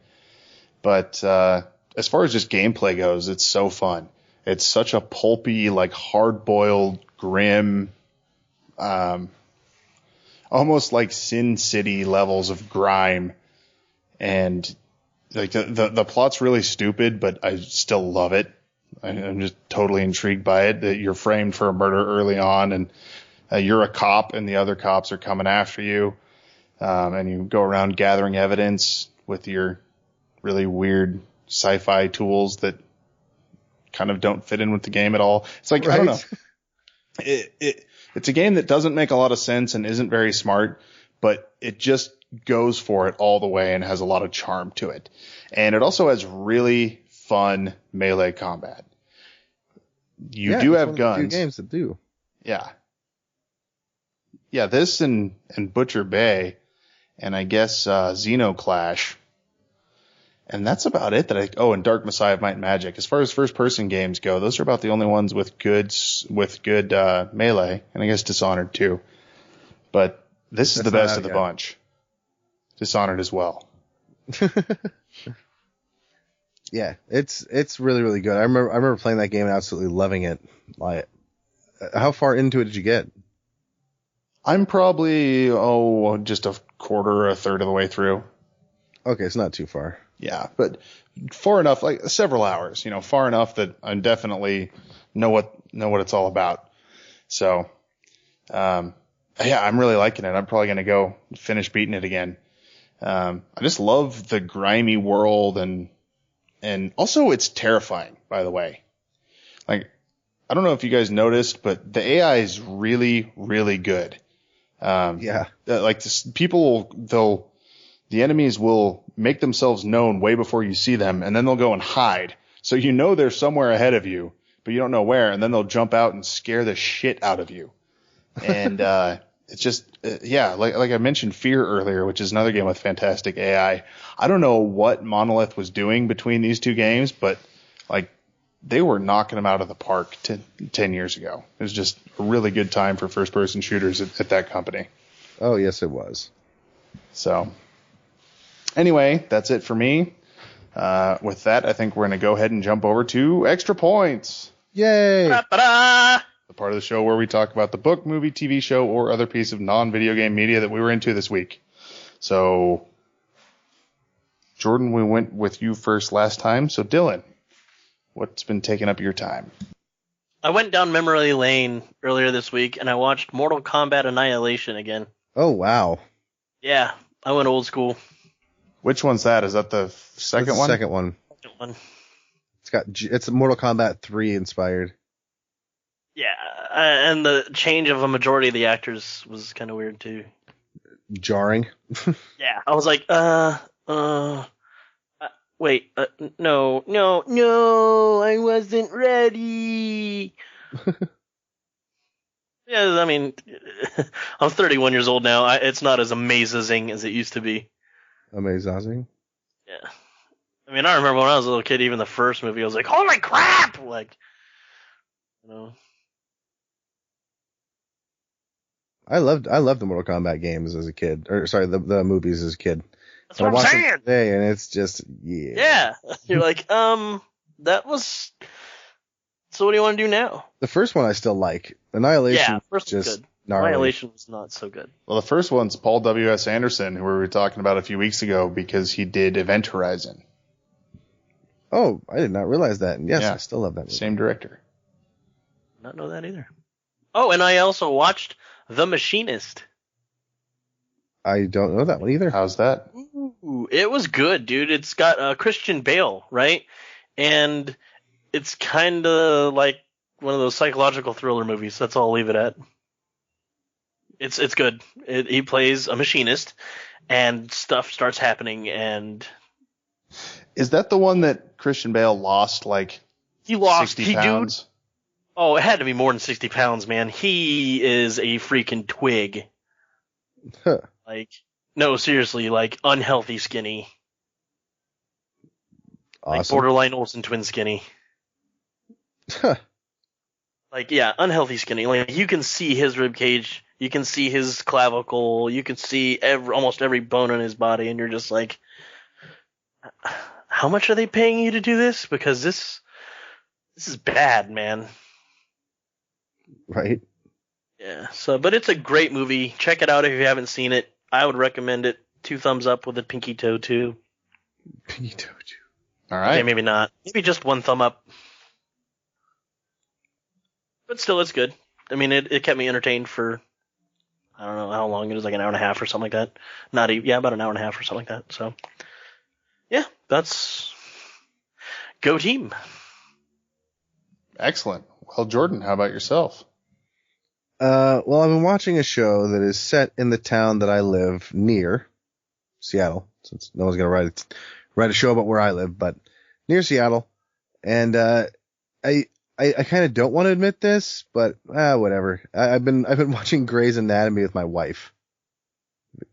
But as far as just gameplay goes, it's so fun. It's such a pulpy, like hard-boiled, grim, almost like Sin City levels of grime, and like the plot's really stupid, but I still love it. I'm just totally intrigued by it. That you're framed for a murder early on, and you're a cop, and the other cops are coming after you, and you go around gathering evidence with your really weird sci-fi tools that kind of don't fit in with the game at all. It's like, right? I don't know. It's a game that doesn't make a lot of sense and isn't very smart, but it just goes for it all the way and has a lot of charm to it. And it also has really fun melee combat. You do have guns. Few games that do. Yeah. Yeah, this and Butcher Bay, and I guess Xenoclash. And that's about it and Dark Messiah of Might and Magic. As far as first-person games go, those are about the only ones with good melee, and I guess Dishonored too. But this is the best of the bunch. Dishonored as well. Yeah, it's really, really good. I remember playing that game and absolutely loving it. Like, how far into it did you get? I'm probably just a third of the way through. Okay, it's not too far. Yeah, but far enough, like several hours, far enough that I definitely know what it's all about. So, yeah, I'm really liking it. I'm probably going to go finish beating it again. I just love the grimy world, and also it's terrifying, by the way. Like, I don't know if you guys noticed, but the AI is really, really good. Yeah. Like the enemies will make themselves known way before you see them, and then they'll go and hide. So they're somewhere ahead of you, but you don't know where, and then they'll jump out and scare the shit out of you. And it's just, like I mentioned Fear earlier, which is another game with fantastic AI. I don't know what Monolith was doing between these two games, but like they were knocking them out of the park 10 years ago. It was just a really good time for first-person shooters at that company. Oh, yes, it was. So... anyway, that's it for me. With that, I think we're going to go ahead and jump over to Extra Points. Yay! Ba-da! The part of the show where we talk about the book, movie, TV show, or other piece of non-video game media that we were into this week. So, Jordan, we went with you first last time. So, Dylan, what's been taking up your time? I went down memory lane earlier this week, and I watched Mortal Kombat Annihilation again. Oh, wow. Yeah, I went old school. Which one's that? Is that the second one? Second one. Second one. It's Mortal Kombat 3 inspired. Yeah, and the change of a majority of the actors was kind of weird too. Jarring. Yeah, I was like, wait, no, I wasn't ready. Yeah, I mean, I'm 31 years old now. It's not as amazing as it used to be. Amazing. Yeah. I mean, I remember when I was a little kid, even the first movie, I was like, holy crap! Like, I loved the Mortal Kombat games as a kid. Or, sorry, the movies as a kid. That's what I'm saying! Today, and it's just, yeah. Yeah. You're like, that was... So what do you want to do now? The first one I still like. Annihilation first was just good. gnarly. Annihilation was not so good. Well, the first one's Paul W.S. Anderson, who we were talking about a few weeks ago because he did Event Horizon. Oh, I did not realize that. And yes, Yeah. I still love that movie. Same director. Not know that either. Oh, and I also watched The Machinist. I don't know that one either. How's that? Ooh, it was good, dude. It's got Christian Bale, right? And it's kind of like one of those psychological thriller movies. That's all I'll leave it at. It's good. He plays a machinist, and stuff starts happening, and... Is that the one that Christian Bale lost, like, he lost, 60 pounds? Dude, oh, it had to be more than 60 pounds, man. He is a freaking twig. Huh. Like, No, seriously, like unhealthy skinny. Awesome. Like borderline Olsen twin skinny. Like, yeah, unhealthy skinny. Like, you can see his rib cage, you can see his clavicle, you can see almost every bone in his body, and you're just like, how much are they paying you to do this? Because this is bad, man. Right. Yeah. So, but it's a great movie. Check it out if you haven't seen it. I would recommend it. 2 thumbs up with a pinky toe too. Pinky toe too. All right. Okay, maybe not. Maybe just 1 thumb up. But still, it's good. I mean, it kept me entertained for, I don't know how long it is, like an hour and a half or something like that. Not even, yeah, about an hour and a half or something like that. So, yeah, that's go team. Excellent. Well, Jordan, how about yourself? Well, I've been watching a show that is set in the town that I live near, Seattle, since no one's gonna write a show about where I live, but near Seattle. And I kind of don't want to admit this, but whatever. I've been watching Grey's Anatomy with my wife.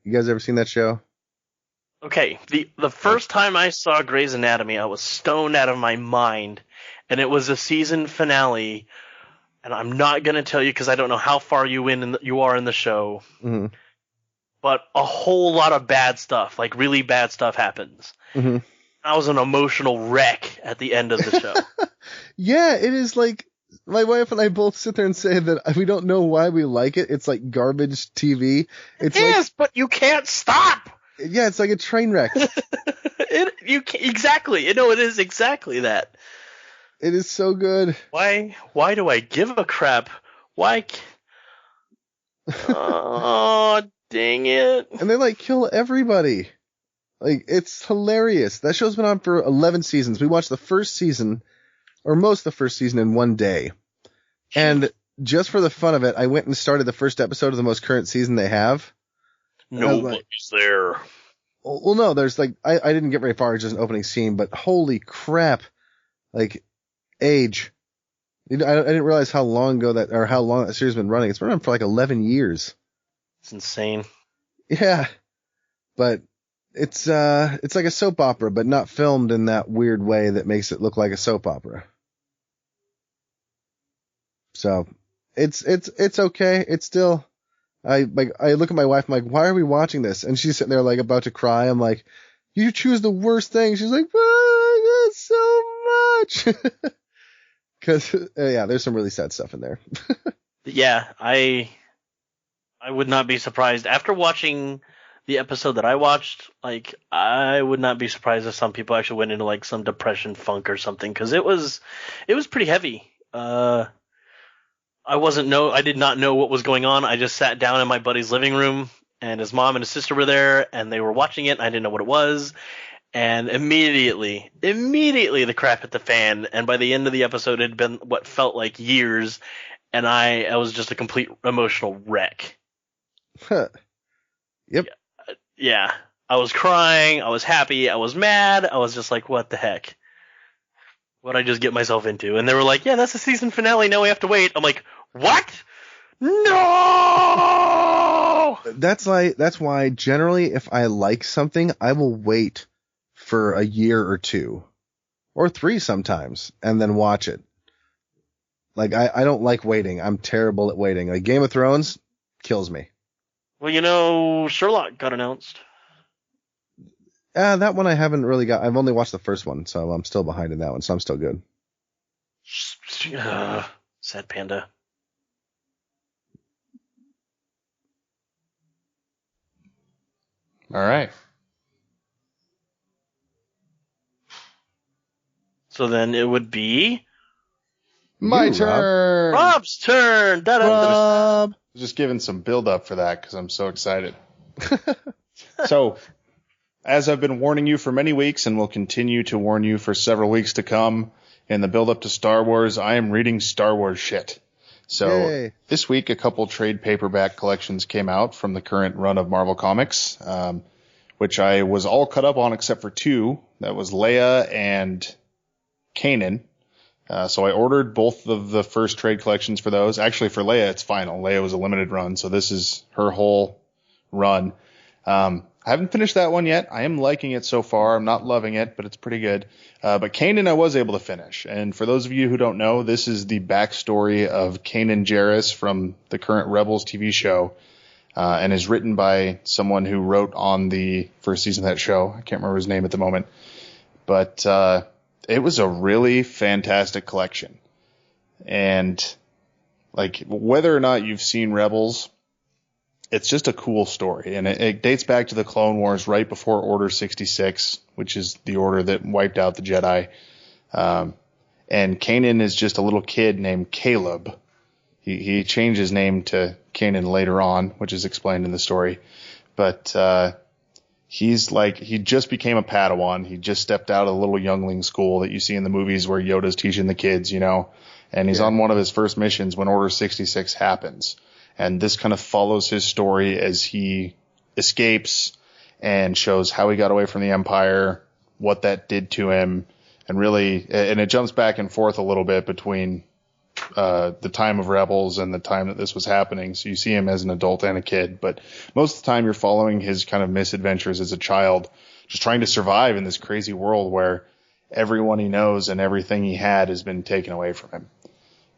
You guys ever seen that show? Okay, the first time I saw Grey's Anatomy, I was stoned out of my mind, and it was a season finale. And I'm not gonna tell you because I don't know how far you are in the show. Mm-hmm. But a whole lot of bad stuff, like really bad stuff, happens. Mm-hmm. I was an emotional wreck at the end of the show. Yeah, it is like my wife and I both sit there and say that we don't know why we like it. It's like garbage TV. It is, but you can't stop. Yeah, it's like a train wreck. Exactly. You know, it is exactly that. It is so good. Why do I give a crap? Why? Oh, dang it. And they like kill everybody. Like, it's hilarious. That show's been on for 11 seasons. We watched the first season, or most of the first season, in one day. And just for the fun of it, I went and started the first episode of the most current season they have. Nobody's there. Well, no, there's like, I didn't get very far, it's just an opening scene, but holy crap. Like, age. I didn't realize how long that series has been running. It's been running for like 11 years. It's insane. Yeah. But it's like a soap opera, but not filmed in that weird way that makes it look like a soap opera. So it's okay. It's still, I look at my wife, I'm like, why are we watching this? And she's sitting there like about to cry. I'm like, you choose the worst thing. She's like, oh, that's so much. Cause yeah, there's some really sad stuff in there. Yeah, I would not be surprised after watching the episode that I watched. Like, I would not be surprised if some people actually went into like some depression funk or something, because it was pretty heavy. I did not know what was going on. I just sat down in my buddy's living room, and his mom and his sister were there, and they were watching it, and I didn't know what it was. And immediately the crap hit the fan, and by the end of the episode, it had been what felt like years, and I was just a complete emotional wreck. Huh. Yep. Yeah. I was crying, I was happy, I was mad, I was just like, what the heck? What'd I just get myself into? And they were like, yeah, that's the season finale, now we have to wait. I'm like, what? No! That's why generally if I like something, I will wait for a year or 2 or 3 sometimes and then watch it. Like I don't like waiting. I'm terrible at waiting. Like Game of Thrones kills me. Well, Sherlock got announced. That one I haven't really got. I've only watched the first one, so I'm still behind in that one, so I'm still good. Sad panda. All right. So then it would be My turn. Rob's turn. Rob. Just giving some build up for that because I'm so excited. So, as I've been warning you for many weeks and will continue to warn you for several weeks to come in the build up to Star Wars, I am reading Star Wars shit. So Yay. This week, a couple trade paperback collections came out from the current run of Marvel Comics, which I was all caught up on except for 2. That was Leia and Kanan. So I ordered both of the first trade collections for those. Actually, for Leia, it's final. Leia was a limited run, so this is her whole run. I haven't finished that one yet. I am liking it so far. I'm not loving it, but it's pretty good. But Kanan I was able to finish. And for those of you who don't know, this is the backstory of Kanan Jarrus from the current Rebels TV show, and is written by someone who wrote on the first season of that show. I can't remember his name at the moment. But it was a really fantastic collection. And like, whether or not you've seen Rebels, it's just a cool story, and it dates back to the Clone Wars right before Order 66, which is the order that wiped out the Jedi. And Kanan is just a little kid named Caleb. He changed his name to Kanan later on, which is explained in the story. But he just became a Padawan. He just stepped out of the little youngling school that you see in the movies where Yoda's teaching the kids, you know. And he's on one of his first missions when Order 66 happens. And this kind of follows his story as he escapes and shows how he got away from the Empire, what that did to him, and it jumps back and forth a little bit between the time of Rebels and the time that this was happening. So you see him as an adult and a kid, but most of the time you're following his kind of misadventures as a child, just trying to survive in this crazy world where everyone he knows and everything he had has been taken away from him.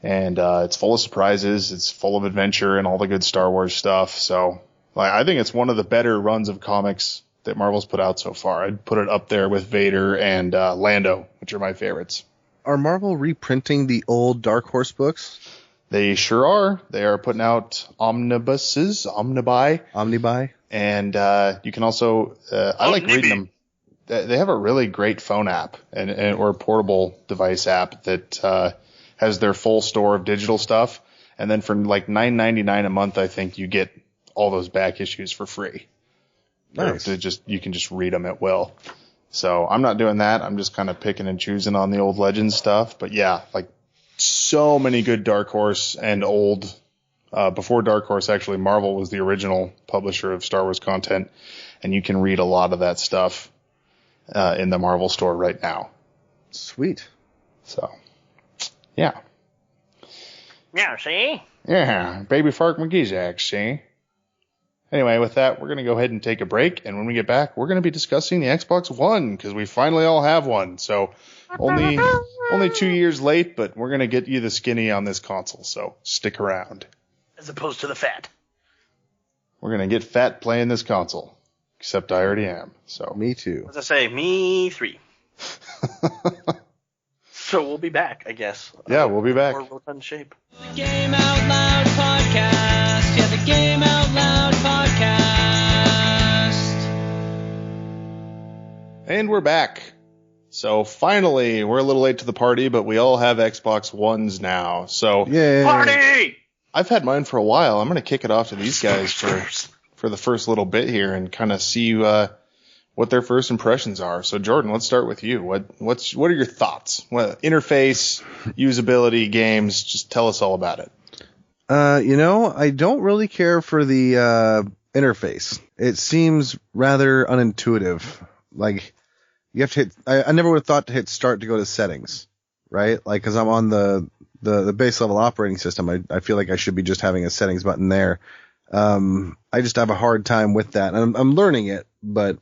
And it's full of surprises. It's full of adventure and all the good Star Wars stuff. So I think it's one of the better runs of comics that Marvel's put out so far. I'd put it up there with Vader and Lando, which are my favorites. Are Marvel reprinting the old Dark Horse books? They sure are. They are putting out omnibuy. And you can also, I like reading them. They have a really great phone app or portable device app that has their full store of digital stuff, and then for like $9.99 a month, I think you get all those back issues for free. Nice. You can just read them at will. So I'm not doing that. I'm just kind of picking and choosing on the old Legends stuff. But yeah, like so many good Dark Horse and old. Before Dark Horse, actually, Marvel was the original publisher of Star Wars content, and you can read a lot of that stuff in the Marvel store right now. Sweet. So. Yeah. Yeah, see? Yeah, baby Fark McGeezak, see? Anyway, with that, we're going to go ahead and take a break, and when we get back, we're going to be discussing the Xbox One, because we finally all have one. So, only 2 years late, but we're going to get you the skinny on this console, so stick around. As opposed to the fat. We're going to get fat playing this console, except I already am, so. Me too. As I say, me 3. So we'll be back, I guess. Yeah, we'll be back. More rotund shape. The Game Out Loud Podcast. Yeah, the Game Out Loud Podcast. And we're back. So finally, we're a little late to the party, but we all have Xbox Ones now. So Yay. Party! I've had mine for a while. I'm going to kick it off to these guys for the first little bit here and kind of see what their first impressions are. So Jordan, let's start with you. What are your thoughts? What interface, usability, games? Just tell us all about it. I don't really care for the interface. It seems rather unintuitive. Like you have to hit. I never would have thought to hit start to go to settings, right? Like because I'm on the base level operating system. I feel like I should be just having a settings button there. I just have a hard time with that. And I'm learning it, but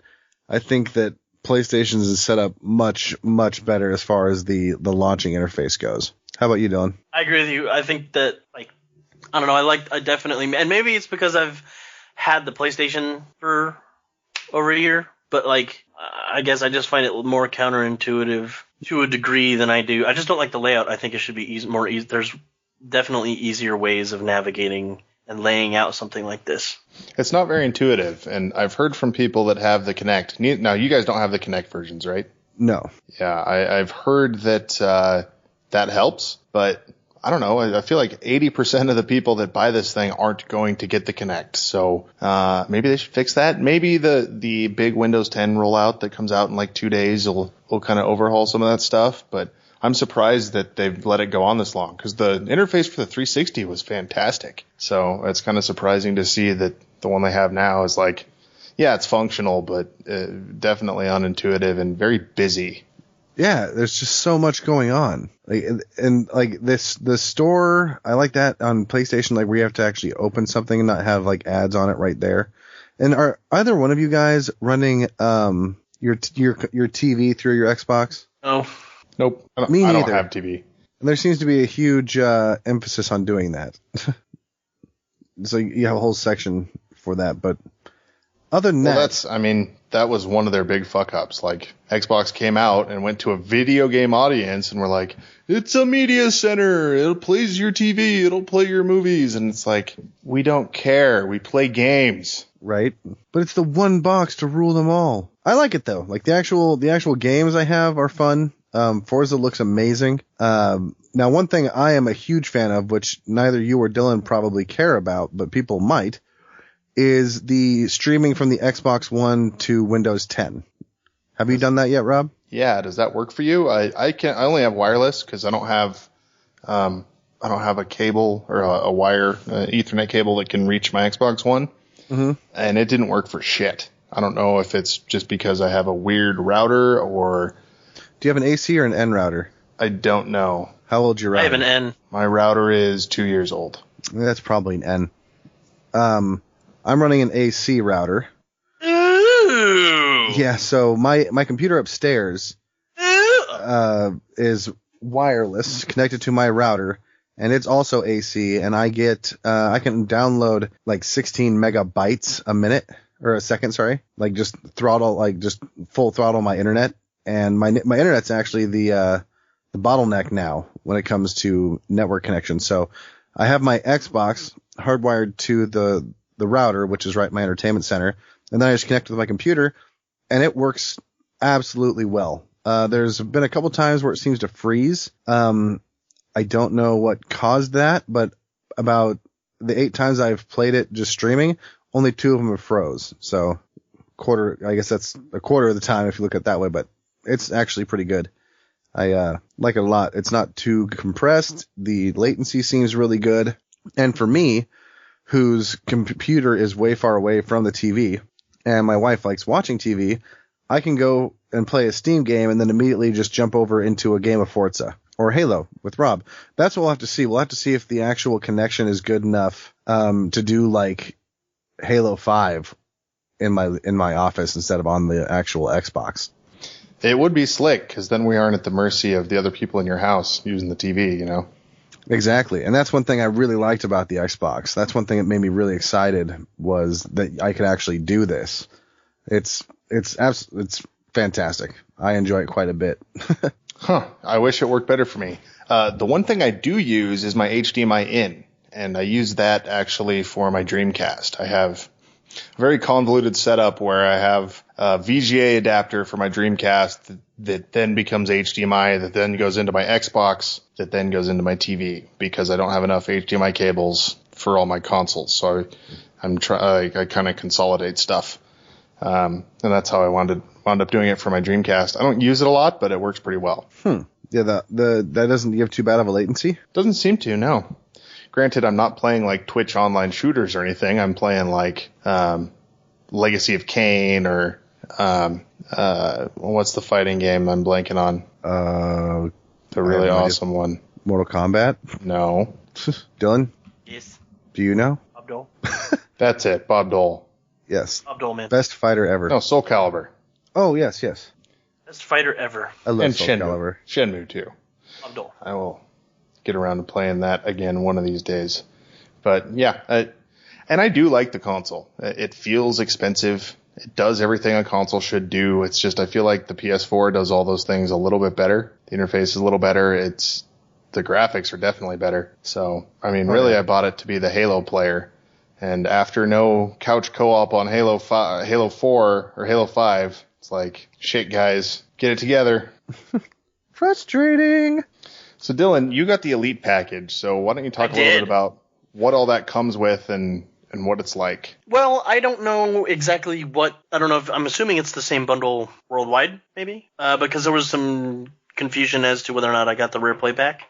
I think that PlayStation's is set up much, much better as far as the launching interface goes. How about you, Dylan? I agree with you. I think that, I don't know, I definitely, and maybe it's because I've had the PlayStation for over a year, but I guess I just find it more counterintuitive to a degree than I do. I just don't like the layout. I think it should be more easy. There's definitely easier ways of navigating and laying out something like this. It's not very intuitive, and I've heard from people that have the Kinect. Now, you guys don't have the Kinect versions, right? No. Yeah, I've heard that that helps, but I don't know. I feel like 80% of the people that buy this thing aren't going to get the Kinect, so maybe they should fix that. Maybe the big Windows 10 rollout that comes out in like 2 days will kind of overhaul some of that stuff, but I'm surprised that they've let it go on this long because the interface for the 360 was fantastic. So it's kind of surprising to see that the one they have now is like, yeah, it's functional, but definitely unintuitive and very busy. Yeah, there's just so much going on. The store, I like that on PlayStation, like where you have to actually open something and not have like ads on it right there. And are either one of you guys running your TV through your Xbox? Oh. Nope. Me I don't neither. have TV. And there seems to be a huge emphasis on doing that. So you have a whole section for that, but other than that was one of their big fuck ups. Like, Xbox came out and went to a video game audience and were like, it's a media center. It'll play your TV. It'll play your movies. And it's like, we don't care. We play games. right? But it's the one box to rule them all. I like it though. Like the actual games I have are fun. Forza looks amazing. Now one thing I am a huge fan of, which neither you or Dylan probably care about, but people might, is the streaming from the Xbox One to Windows 10. Have you done that yet, Rob? Yeah. Does that work for you? I only have wireless because I don't have a cable or a wire, Ethernet cable that can reach my Xbox One. Mm-hmm. And it didn't work for shit. I don't know if it's just because I have a weird router or... Do you have an AC or an N router? I don't know. How old's your router? I have an N. My router is 2 years old. That's probably an N. I'm running an AC router. Ooh. Yeah, so my computer upstairs is wireless, connected to my router, and it's also AC, and I can download like 16 megabytes a minute, or a second, sorry. Like just full throttle my internet. And my internet's actually the bottleneck now when it comes to network connection. So I have my Xbox hardwired to the router, which is right in my entertainment center, and then I just connect with my computer, and it works absolutely well. There's been a couple times where it seems to freeze. I don't know what caused that, but about the 8 times I've played it just streaming, only 2 of them have froze. So I guess that's a quarter of the time if you look at it that way, but it's actually pretty good. I like it a lot. It's not too compressed. The latency seems really good. And for me, whose computer is way far away from the TV, and my wife likes watching TV, I can go and play a Steam game and then immediately just jump over into a game of Forza or Halo with Rob. That's what we'll have to see. We'll have to see if the actual connection is good enough to do like Halo 5 in my office instead of on the actual Xbox. It would be slick because then we aren't at the mercy of the other people in your house using the TV, you know? Exactly. And that's one thing I really liked about the Xbox. That's one thing that made me really excited, was that I could actually do this. It's fantastic. I enjoy it quite a bit. I wish it worked better for me. The one thing I do use is my HDMI in, and I use that actually for my Dreamcast. I have a very convoluted setup where I have a VGA adapter for my Dreamcast that then becomes HDMI, that then goes into my Xbox, that then goes into my TV, because I don't have enough HDMI cables for all my consoles. So I kind of consolidate stuff. And that's how I wound up doing it for my Dreamcast. I don't use it a lot, but it works pretty well. Yeah, that doesn't give too bad of a latency? Doesn't seem to, no. Granted, I'm not playing like Twitch online shooters or anything. I'm playing like Legacy of Kain or what's the fighting game I'm blanking on? The really awesome one. Mortal Kombat? No. Dylan? Yes. Do you know? Bob Dole. That's it, Bob Dole. Yes. Bob Dole, man. Best fighter ever. No, Soul Calibur. Oh, yes. Best fighter ever. I love And Soul Shenmue. Calibur. Shenmue too. Bob Dole. I will get around to playing that again one of these days. But yeah, and I do like the console. It feels expensive. It does everything a console should do. It's just I feel like the PS4 does all those things a little bit better. The interface is a little better. The graphics are definitely better. So, I mean, really, I bought it to be the Halo player. And after no couch co-op on Halo 4 or Halo 5, it's like, shit, guys, get it together. Frustrating. So, Dylan, you got the Elite package. So why don't you talk a little bit about what all that comes with and what it's like? Well, I don't know exactly I'm assuming it's the same bundle worldwide, maybe, because there was some confusion as to whether or not I got the Rare Play pack.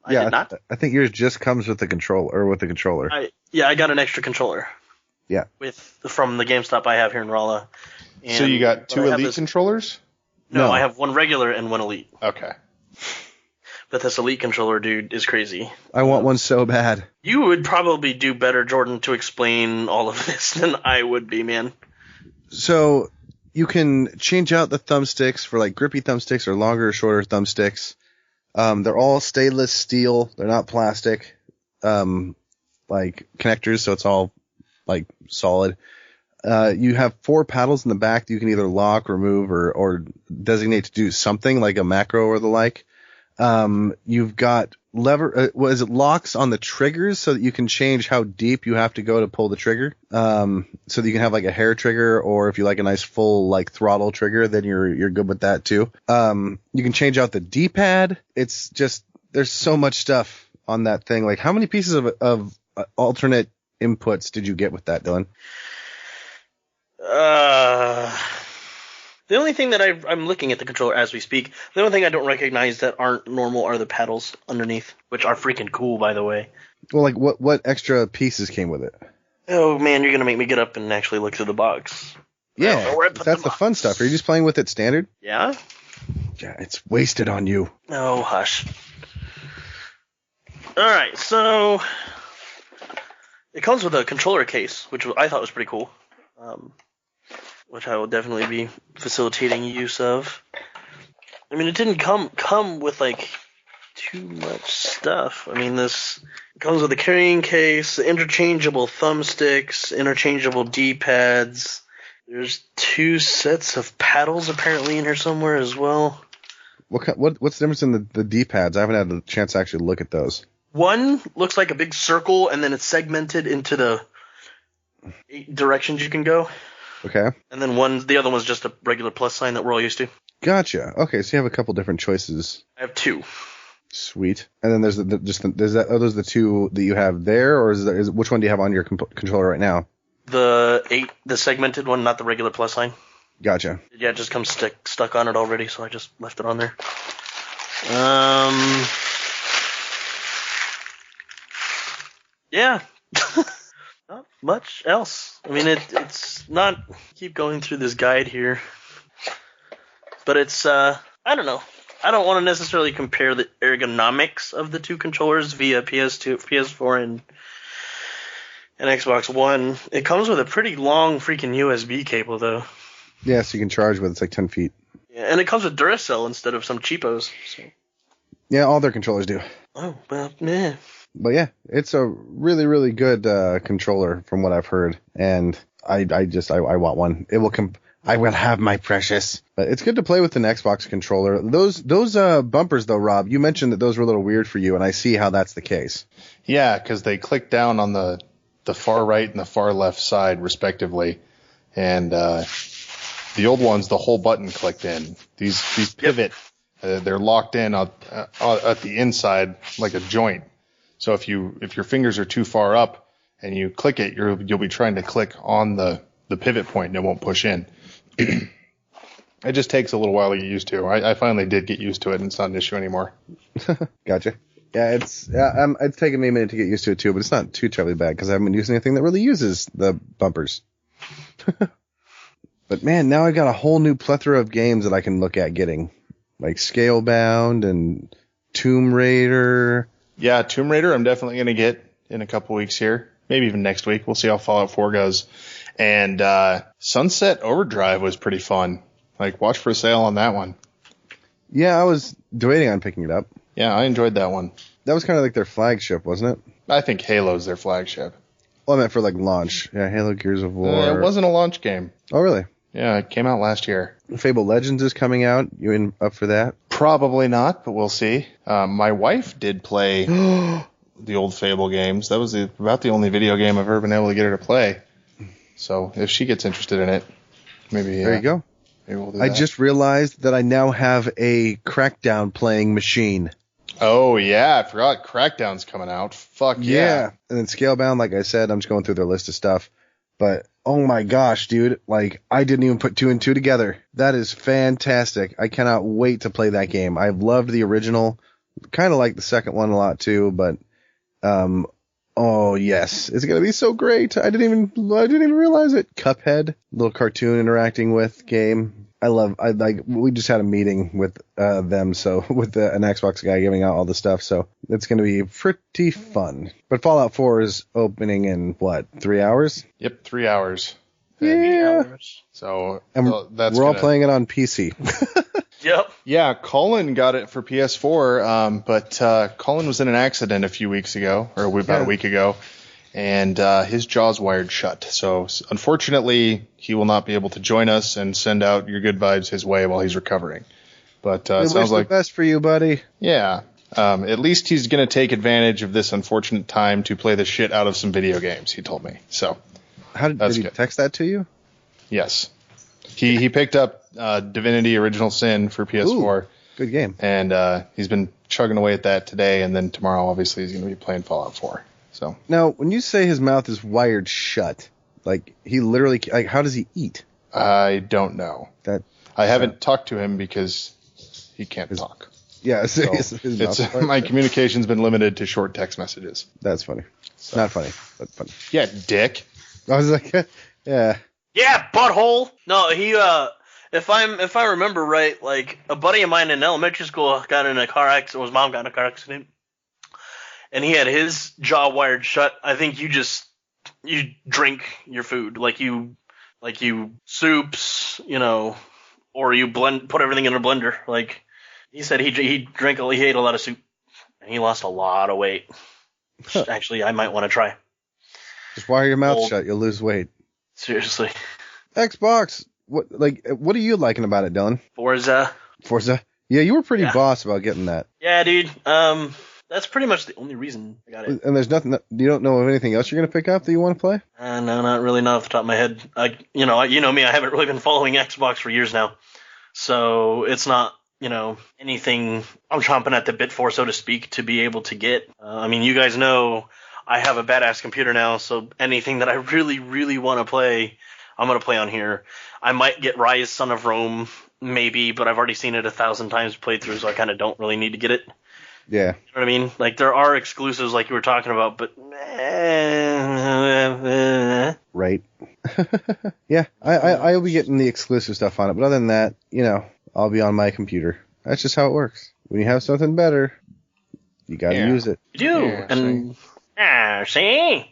I did not. I think yours just comes with the controller. I got an extra controller. Yeah. From the GameStop I have here in Rolla. So you got 2 Elite controllers? No, I have one regular and one Elite. Okay. Bethesda Elite controller, dude, is crazy. I want one so bad. You would probably do better, Jordan, to explain all of this than I would be, man. So you can change out the thumbsticks for like grippy thumbsticks or longer or shorter thumbsticks. They're all stainless steel. They're not plastic, like connectors. So it's all like solid. You have 4 paddles in the back that you can either lock, remove, or designate to do something like a macro or the like. You've got locks on the triggers so that you can change how deep you have to go to pull the trigger. So that you can have like a hair trigger, or if you like a nice full like throttle trigger, then you're good with that too. You can change out the D-pad. It's just, there's so much stuff on that thing. Like, how many pieces of alternate inputs did you get with that, Dylan? The only thing that I'm looking at the controller as we speak, the only thing I don't recognize that aren't normal are the paddles underneath, which are freaking cool, by the way. Well, like what extra pieces came with it? Oh man, you're gonna make me get up and actually look through the box. Yeah, that's the fun stuff. Are you just playing with it standard? Yeah? Yeah, it's wasted on you. Oh, hush. Alright, so it comes with a controller case, which I thought was pretty cool. Which I will definitely be facilitating use of. I mean, it didn't come with like too much stuff. I mean, this comes with a carrying case, interchangeable thumbsticks, interchangeable D-pads. There's 2 sets of paddles apparently in here somewhere as well. What's the difference in the D-pads? I haven't had a chance to actually look at those. One looks like a big circle, and then it's segmented into the 8 directions you can go. Okay. And then the other one's just a regular plus sign that we're all used to. Gotcha. Okay, so you have a couple different choices. I have 2. Sweet. And then there's are those the 2 that you have there, or which one do you have on your controller right now? The segmented one, not the regular plus sign. Gotcha. Yeah, it just comes stuck on it already, so I just left it on there. Yeah. Not much else. I mean, it's not. Keep going through this guide here, but it's I don't know. I don't want to necessarily compare the ergonomics of the 2 controllers via PS4, and Xbox One. It comes with a pretty long freaking USB cable, though. Yeah, so you can charge with it's like 10 feet. Yeah, and it comes with Duracell instead of some cheapos. So. Yeah, all their controllers do. Oh well, yeah. But yeah, it's a really, really good controller from what I've heard, and I want one. I will have my precious. But it's good to play with an Xbox controller. Those bumpers though, Rob, you mentioned that those were a little weird for you, and I see how that's the case. Yeah, because they click down on the far right and the far left side respectively, and the old ones, the whole button clicked in. These pivot, they're locked in at the inside like a joint. So if your fingers are too far up and you click it, you'll be trying to click on the pivot point and it won't push in. It just takes a little while to get used to. I finally did get used to it, and it's not an issue anymore. Gotcha. Yeah, it's taken me a minute to get used to it too, but it's not too terribly bad because I haven't been using anything that really uses the bumpers. But man, now I got a whole new plethora of games that I can look at getting, like Scalebound and Tomb Raider. Yeah, Tomb Raider I'm definitely going to get in a couple weeks here. Maybe even next week. We'll see how Fallout 4 goes. And Sunset Overdrive was pretty fun. Like, watch for a sale on that one. Yeah, I was debating on picking it up. Yeah, I enjoyed that one. That was kind of like their flagship, wasn't it? I think Halo's their flagship. Well, I meant for like launch. Yeah, Halo Gears of War. It wasn't a launch game. Oh, really? Yeah, it came out last year. Fable Legends is coming out. You up for that? Probably not, but we'll see. My wife did play the old Fable games. That was about the only video game I've ever been able to get her to play. So if she gets interested in it, maybe there you go. Maybe we'll do I that. just realized that I now have a Crackdown playing machine. Oh yeah, I forgot Crackdown's coming out. Fuck yeah. And then Scalebound, like I said, I'm just going through their list of stuff. But oh my gosh, dude, like I didn't even put 2 and 2 together. That is fantastic. I cannot wait to play that game. I've loved the original, kind of like the second one a lot too, but oh yes, it's gonna be so great. I didn't even realize it. Cuphead, little cartoon interacting with game. we just had a meeting with them, so with an Xbox guy giving out all the stuff, so it's going to be pretty fun. But Fallout 4 is opening in what, 3 hours? Yep, 3 hours. Yeah. So And we're all playing it on PC. Yep. Yeah, Colin got it for PS4, but Colin was in an accident a few weeks ago, or about a week ago, and his jaw's wired shut. So unfortunately, he will not be able to join us and send out your good vibes his way while he's recovering. But it sounds like the best for you, buddy. Yeah. At least he's going to take advantage of this unfortunate time to play the shit out of some video games, he told me. So did he text that to you? Yes. He picked up Divinity Original Sin for PS4. Ooh, good game. And he's been chugging away at that today, and then tomorrow, obviously, he's going to be playing Fallout 4. So now, when you say his mouth is wired shut, like he literally, like, how does he eat? I don't know. I haven't talked to him because he can't talk. Yeah, so my communication's been limited to short text messages. That's funny. So. Not funny, but funny. Yeah, dick. I was like, yeah. Yeah, butthole. No, he if I remember right, like a buddy of mine in elementary school got in a car accident. His mom got in a car accident, and he had his jaw wired shut. I think you drink your food, like you soups, or you put everything in a blender. Like he said, he ate a lot of soup, and he lost a lot of weight. Huh. Actually, I might want to try. Just wire your mouth shut, you'll lose weight. Seriously. Xbox. What are you liking about it, Dylan? Forza. Yeah, you were pretty boss about getting that. Yeah, dude. That's pretty much the only reason I got it. And there's nothing. You don't know of anything else you're gonna pick up that you want to play? No, not really. Not off the top of my head. You know me. I haven't really been following Xbox for years now, so it's not anything I'm chomping at the bit for, so to speak, to be able to get. I mean, you guys know I have a badass computer now, so anything that I really, really want to play, I'm going to play on here. I might get Rise Son of Rome, maybe, but I've already seen it 1,000 times played through, so I kind of don't really need to get it. Yeah. You know what I mean? Like, there are exclusives like you were talking about, but... Right. Yeah, I'll be getting the exclusive stuff on it, but other than that, I'll be on my computer. That's just how it works. When you have something better, you got to use it. You do. Yeah, and... see?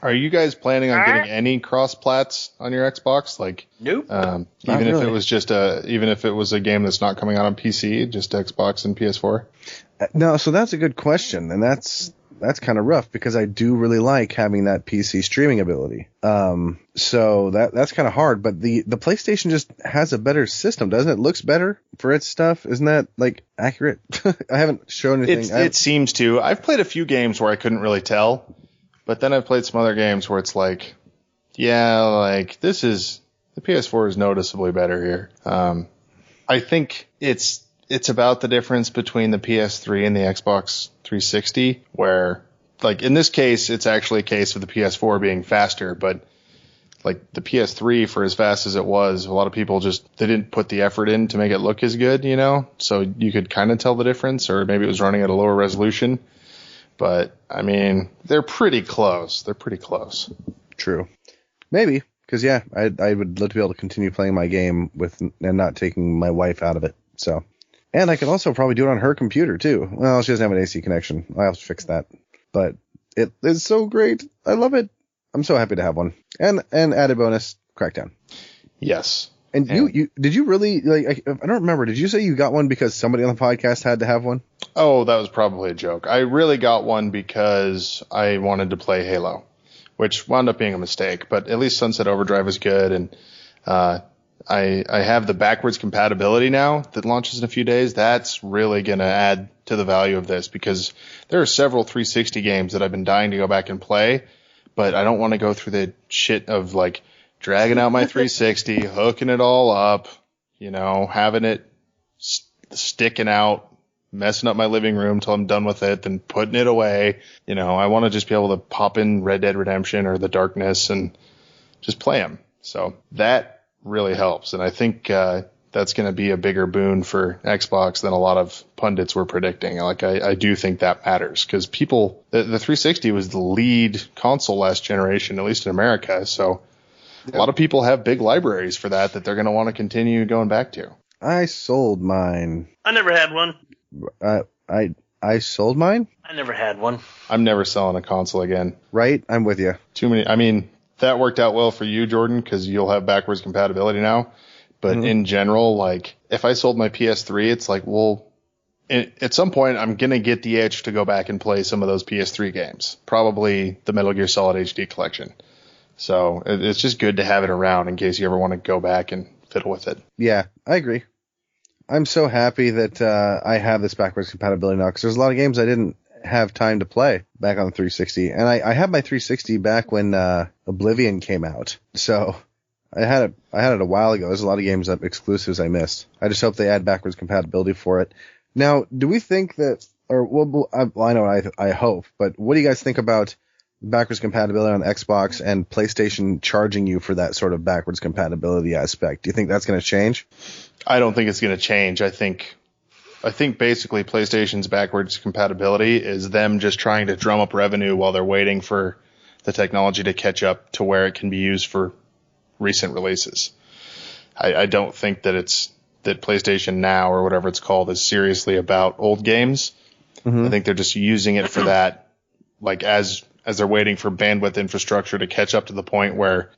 Are you guys planning on getting any cross-plats on your Xbox? Like, nope. Even if it was a game that's not coming out on PC, just Xbox and PS4? No, so that's a good question, and that's kind of rough because I do really like having that PC streaming ability. So that's kind of hard, but the PlayStation just has a better system, doesn't it? It looks better for its stuff. Isn't that like accurate? I haven't shown anything. It seems to. I've played a few games where I couldn't really tell, but then I've played some other games where it's like, yeah, like the PS4 is noticeably better here. I think it's about the difference between the PS3 and the Xbox 360, where, like, in this case, it's actually a case of the PS4 being faster, but, like, the PS3, for as fast as it was, a lot of people they didn't put the effort in to make it look as good, so you could kind of tell the difference, or maybe it was running at a lower resolution. But, I mean, they're pretty close. True. Maybe, because, yeah, I would love to be able to continue playing my game and not taking my wife out of it, so... And I could also probably do it on her computer, too. Well, she doesn't have an AC connection. I'll have to fix that. But it is so great. I love it. I'm so happy to have one. And added bonus, Crackdown. Yes. And you did you really, like, I don't remember, did you say you got one because somebody on the podcast had to have one? Oh, that was probably a joke. I really got one because I wanted to play Halo, which wound up being a mistake. But at least Sunset Overdrive is good, and I have the backwards compatibility now that launches in a few days. That's really going to add to the value of this because there are several 360 games that I've been dying to go back and play, but I don't want to go through the shit of, like, dragging out my 360, hooking it all up, having it sticking out, messing up my living room till I'm done with it, then putting it away. I want to just be able to pop in Red Dead Redemption or The Darkness and just play them. So that really helps, and I think that's going to be a bigger boon for Xbox than a lot of pundits were predicting. Like, I do think that matters because the 360 was the lead console last generation, at least in America. So a lot of people have big libraries for that they're going to want to continue going back to. I sold mine. I never had one. I sold mine? I never had one. I'm never selling a console again. Right? I'm with you. Too many. I mean, that worked out well for you, Jordan, because you'll have backwards compatibility now. But in general, like, if I sold my PS3, it's like, well, at some point, I'm going to get the itch to go back and play some of those PS3 games. Probably the Metal Gear Solid HD collection. So it's just good to have it around in case you ever want to go back and fiddle with it. Yeah, I agree. I'm so happy that I have this backwards compatibility now, because there's a lot of games I didn't have time to play back on the 360. And I had my 360 back when Oblivion came out. So I had it a while ago. There's a lot of games that exclusives I missed. I just hope they add backwards compatibility for it. Now, do we think that, or well, I know what I hope, but what do you guys think about backwards compatibility on the Xbox and PlayStation charging you for that sort of backwards compatibility aspect? Do you think that's going to change? I don't think it's going to change. I think basically PlayStation's backwards compatibility is them just trying to drum up revenue while they're waiting for the technology to catch up to where it can be used for recent releases. I don't think that that PlayStation Now or whatever it's called is seriously about old games. I think they're just using it for that, like as they're waiting for bandwidth infrastructure to catch up to the point where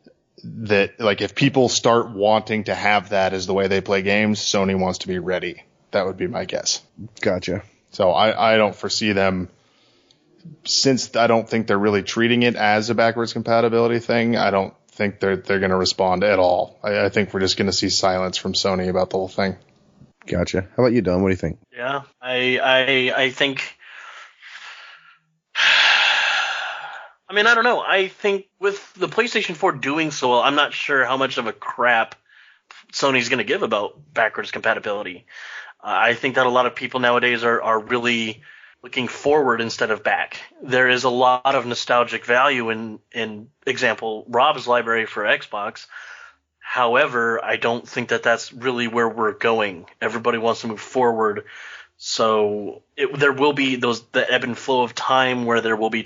that, like, if people start wanting to have that as the way they play games, Sony wants to be ready. That would be my guess. Gotcha. So I don't foresee them, since I don't think they're really treating it as a backwards compatibility thing. I don't think they're going to respond at all. I think we're just going to see silence from Sony about the whole thing. Gotcha. How about you, Don? What do you think? Yeah, I think. I mean, I don't know. I think with the PlayStation 4 doing so well, I'm not sure how much of a crap Sony's going to give about backwards compatibility. I think that a lot of people nowadays are really looking forward instead of back. There is a lot of nostalgic value in example, Rob's library for Xbox. However, I don't think that that's really where we're going. Everybody wants to move forward. So there will be the ebb and flow of time where there will be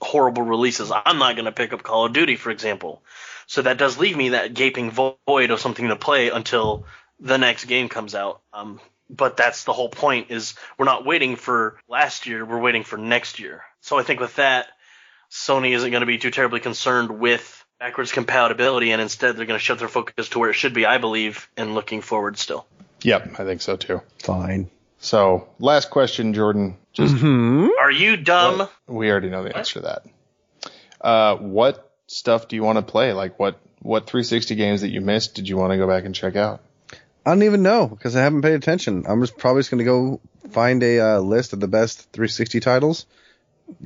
horrible releases. I'm not going to pick up Call of Duty, for example. So that does leave me that gaping void of something to play until the next game comes out. But that's the whole point, is we're not waiting for last year, we're waiting for next year. So I think with that, Sony isn't going to be too terribly concerned with backwards compatibility, and instead they're going to shift their focus to where it should be, I believe, and looking forward still. Yep, I think so too. Fine. So, last question, Jordan. Are you dumb? We already know the answer to that. What stuff do you want to play? Like, what 360 games that you missed did you want to go back and check out? I don't even know, because I haven't paid attention. I'm probably just going to go find a list of the best 360 titles,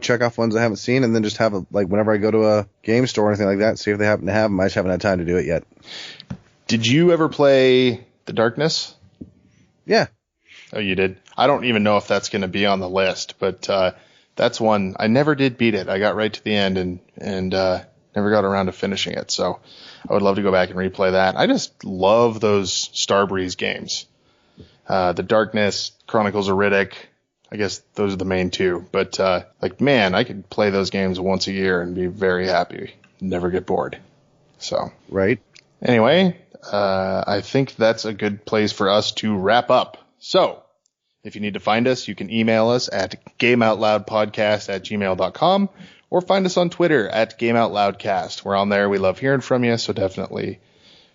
check off ones I haven't seen, and then just have whenever I go to a game store or anything like that, see if they happen to have them. I just haven't had time to do it yet. Did you ever play The Darkness? Yeah. Oh, you did? I don't even know if that's going to be on the list, but that's one. I never did beat it. I got right to the end and never got around to finishing it. So I would love to go back and replay that. I just love those Starbreeze games. The Darkness, Chronicles of Riddick. I guess those are the main two. But man, I could play those games once a year and be very happy. Never get bored. So right. Anyway, I think that's a good place for us to wrap up. So, if you need to find us, you can email us at gameoutloudpodcast@gmail.com or find us on Twitter at gameoutloudcast. We're on there. We love hearing from you, so definitely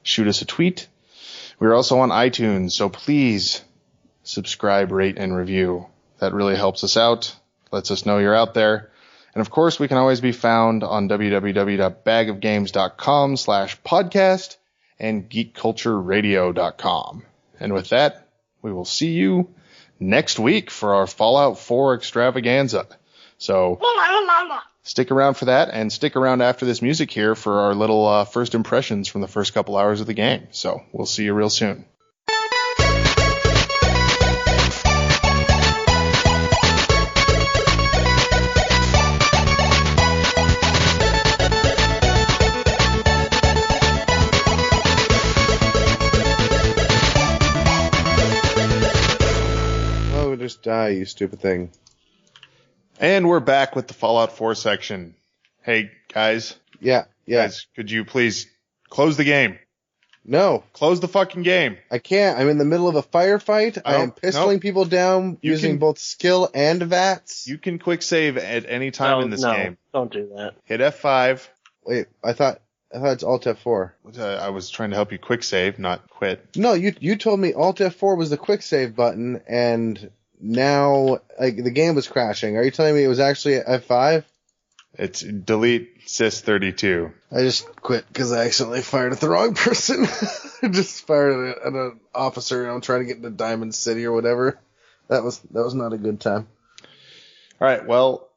shoot us a tweet. We're also on iTunes, so please subscribe, rate, and review. That really helps us out, lets us know you're out there. And of course, we can always be found on www.bagofgames.com/podcast and geekcultureradio.com. And with that, we will see you next week for our Fallout 4 extravaganza. So stick around for that, and stick around after this music here for our little first impressions from the first couple hours of the game. So we'll see you real soon. Die, you stupid thing. And we're back with the Fallout 4 section. Hey, guys. Yeah. Guys, could you please Close the game. No, Close the fucking game. I can't. I'm in the middle of a firefight. I am pistoling people down using both skill and VATS. You can quick save at any time in this game. Don't do that. Hit F5. Wait, I thought it's Alt F4. I was trying to help you quick save, not quit. No, you told me Alt F4 was the quick save button, and now the game was crashing. Are you telling me it was actually F5? It's delete sys32. I just quit because I accidentally fired at the wrong person. I just fired at an officer, and I'm trying to get into Diamond City or whatever. That was not a good time. All right, well,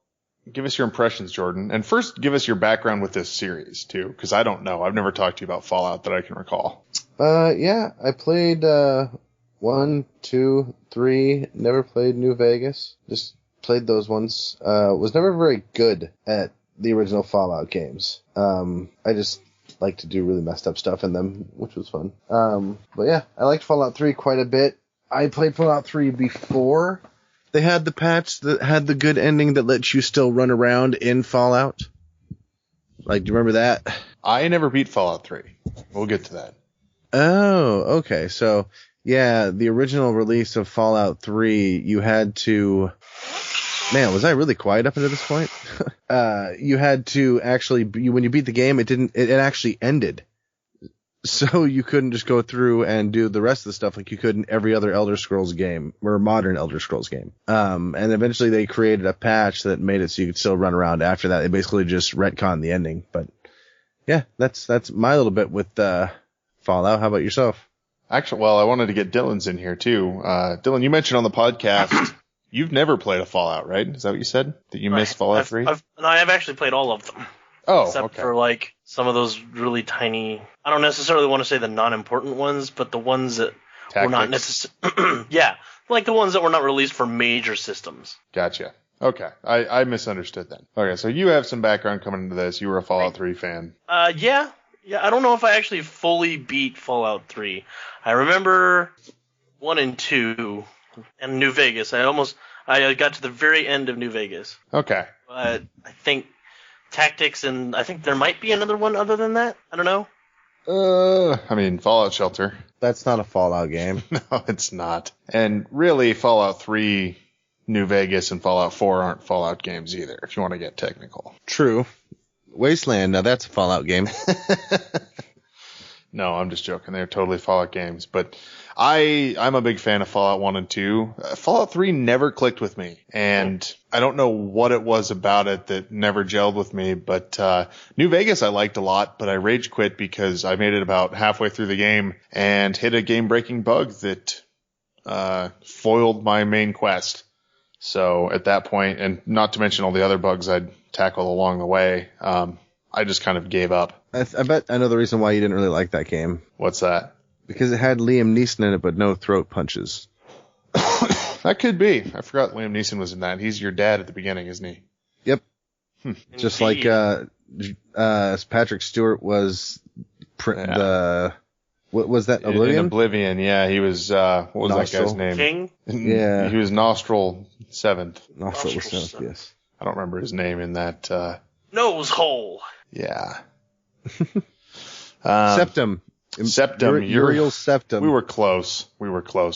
give us your impressions, Jordan. And first, give us your background with this series, too, because I don't know. I've never talked to you about Fallout that I can recall. Yeah, I played 1, 2, 3. Never played New Vegas. Just played those ones. Was never very good at the original Fallout games. I just like to do really messed up stuff in them, which was fun. But yeah, I liked Fallout 3 quite a bit. I played Fallout 3 before they had the patch that had the good ending that lets you still run around in Fallout. Like, do you remember that? I never beat Fallout 3. We'll get to that. Oh, okay. So, yeah, the original release of Fallout 3, you had to... Man, was I really quiet up until this point? You had to actually, when you beat the game, it actually ended. So you couldn't just go through and do the rest of the stuff like you could in every other Elder Scrolls game, or modern Elder Scrolls game. And eventually they created a patch that made it so you could still run around after that. They basically just retconned the ending. But yeah, that's my little bit with Fallout. How about yourself? Actually, well, I wanted to get Dylan's in here too. Dylan, you mentioned on the podcast you've never played a Fallout, right? Is that what you said? That you missed Fallout 3? I've actually played all of them. Oh, except okay. for like some of those really tiny. I don't necessarily want to say the non-important ones, but the ones that were not necessarily. Yeah, like the ones that were not released for major systems. Gotcha. Okay, I misunderstood then. Okay, so you have some background coming into this. You were a Fallout 3 fan. Yeah. I don't know if I actually fully beat Fallout 3. I remember 1 and 2 and New Vegas. I got to the very end of New Vegas. Okay. But I think Tactics, and I think there might be another one other than that. I don't know. I mean, Fallout Shelter. That's not a Fallout game. No, it's not. And really, Fallout 3, New Vegas, and Fallout 4 aren't Fallout games either, if you want to get technical. True. Wasteland, now that's a Fallout game. No, I'm just joking. They're totally Fallout games. But I'm a big fan of Fallout 1 and 2. Fallout 3 never clicked with me. And I don't know what it was about it that never gelled with me. But New Vegas I liked a lot, but I rage quit because I made it about halfway through the game and hit a game-breaking bug that foiled my main quest. So at that point, and not to mention all the other bugs I'd tackled along the way, I just kind of gave up. I bet I know the reason why you didn't really like that game. What's that? Because it had Liam Neeson in it, but no throat punches. That could be. I forgot Liam Neeson was in that. He's your dad at the beginning, isn't he? Yep. Just like Patrick Stewart was what was that, Oblivion? In Oblivion, yeah. He was, what was Nostril. that guy's name? King? Yeah. He was Nostril 7th. Nostril was seventh, yes. I don't remember his name in that. Nose hole. Yeah. Septum. Septum. Uriel septum. We were close.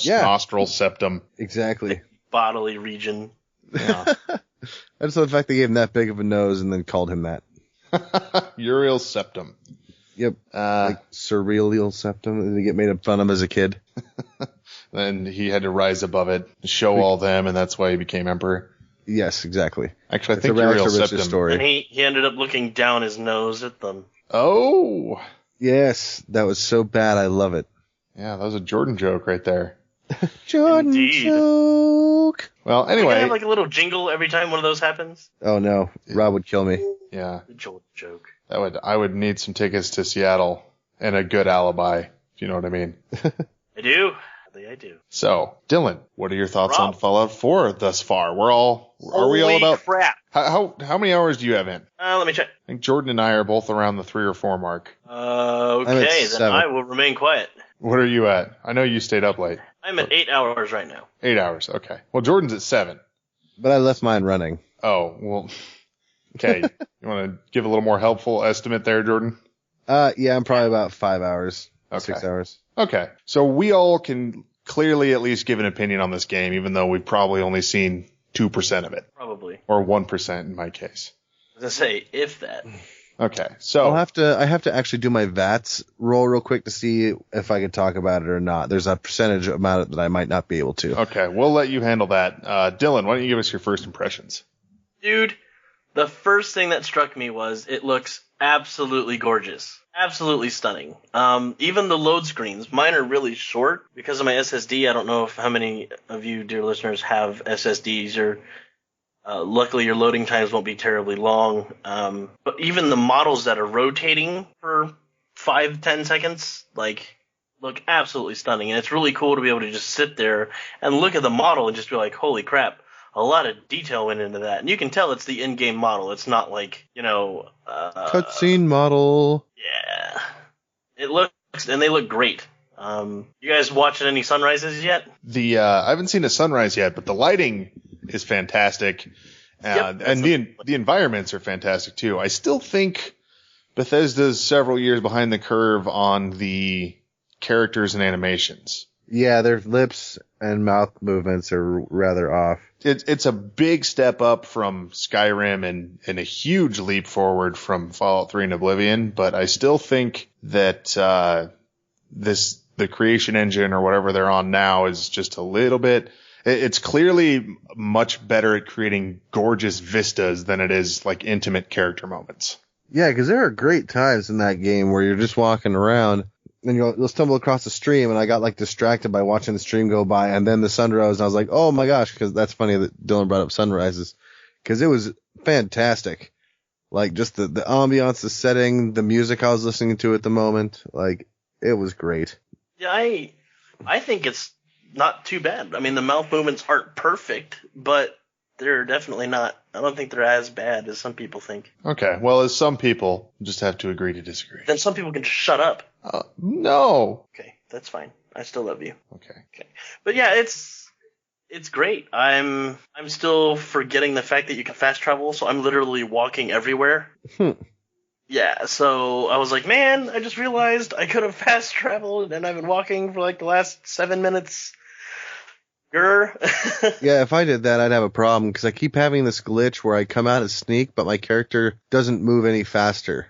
Yeah. Nostril septum. Exactly. Bodily region. Yeah. I just love the fact they gave him that big of a nose and then called him that. Uriel septum. Yep. Like surreal septum. They get made fun of as a kid. Then he had to rise above it, show all them, and that's why he became emperor. Yes, exactly. Actually, I think Uriel septum. Story. And he ended up looking down his nose at them. Oh. Yes, that was so bad. I love it. Yeah, that was a Jordan joke right there. Jordan Indeed. joke. Well, Can I anyway. have like a little jingle every time one of those happens? Oh no, Rob would kill me. Yeah. The Jordan joke. I would need some tickets to Seattle and a good alibi, if you know what I mean. I do. I do. So, Dylan, what are your thoughts Rob. on Fallout 4 thus far? Are we all about crap. how many hours do you have in? Let me check. I think Jordan and I are both around the 3 or 4 mark. Okay, then 7. I will remain quiet. What are you at? I know you stayed up late. I'm at 8 hours right now. 8 hours, okay. Well, Jordan's at 7. But I left mine running. Oh, well, okay. You want to give a little more helpful estimate there, Jordan? Yeah, I'm probably about 5 hours, Okay. 6 hours. Okay. So we all can clearly at least give an opinion on this game, even though we've probably only seen 2% of it. Probably. Or 1% in my case. I was gonna say, if that. Okay. So I have to actually do my VATS roll real quick to see if I can talk about it or not. There's a percentage amount that I might not be able to. okay, we'll let you handle that. Dylan, why don't you give us your first impressions? Dude, the first thing that struck me was it looks absolutely gorgeous. Absolutely stunning. Even the load screens, mine are really short because of my SSD. I don't know how many of you, dear listeners, have SSDs or luckily your loading times won't be terribly long. But even the models that are rotating for 5-10 seconds, look absolutely stunning. And it's really cool to be able to just sit there and look at the model and just be like, holy crap. A lot of detail went into that. And you can tell it's the in-game model. It's not like, Cutscene model. Yeah. It looks, and they look great. You guys watching any sunrises yet? I haven't seen a sunrise yet, but the lighting is fantastic. Yep, And the environments are fantastic too. I still think Bethesda's several years behind the curve on the characters and animations. Yeah, their lips and mouth movements are rather off. It's a big step up from Skyrim and a huge leap forward from Fallout 3 and Oblivion, but I still think that the creation engine or whatever they're on now is just a little bit. It's clearly much better at creating gorgeous vistas than it is like intimate character moments. Yeah, because there are great times in that game where you're just walking around and you'll stumble across the stream, and I got distracted by watching the stream go by, and then the sun rose, and I was like, oh my gosh, because that's funny that Dylan brought up sunrises, because it was fantastic. Just the ambiance, the setting, the music I was listening to at the moment, it was great. Yeah, I think it's not too bad. I mean, the mouth movements aren't perfect, but they're definitely not. I don't think they're as bad as some people think. Okay, well, as some people just have to agree to disagree. Then some people can just shut up. No. Okay, that's fine. I still love you. Okay. But yeah, it's great. I'm still forgetting the fact that you can fast travel, so I'm literally walking everywhere. Yeah, so I was like, man, I just realized I could have fast traveled, and I've been walking for the last 7 minutes. Yeah, if I did that, I'd have a problem, because I keep having this glitch where I come out as Sneak, but my character doesn't move any faster.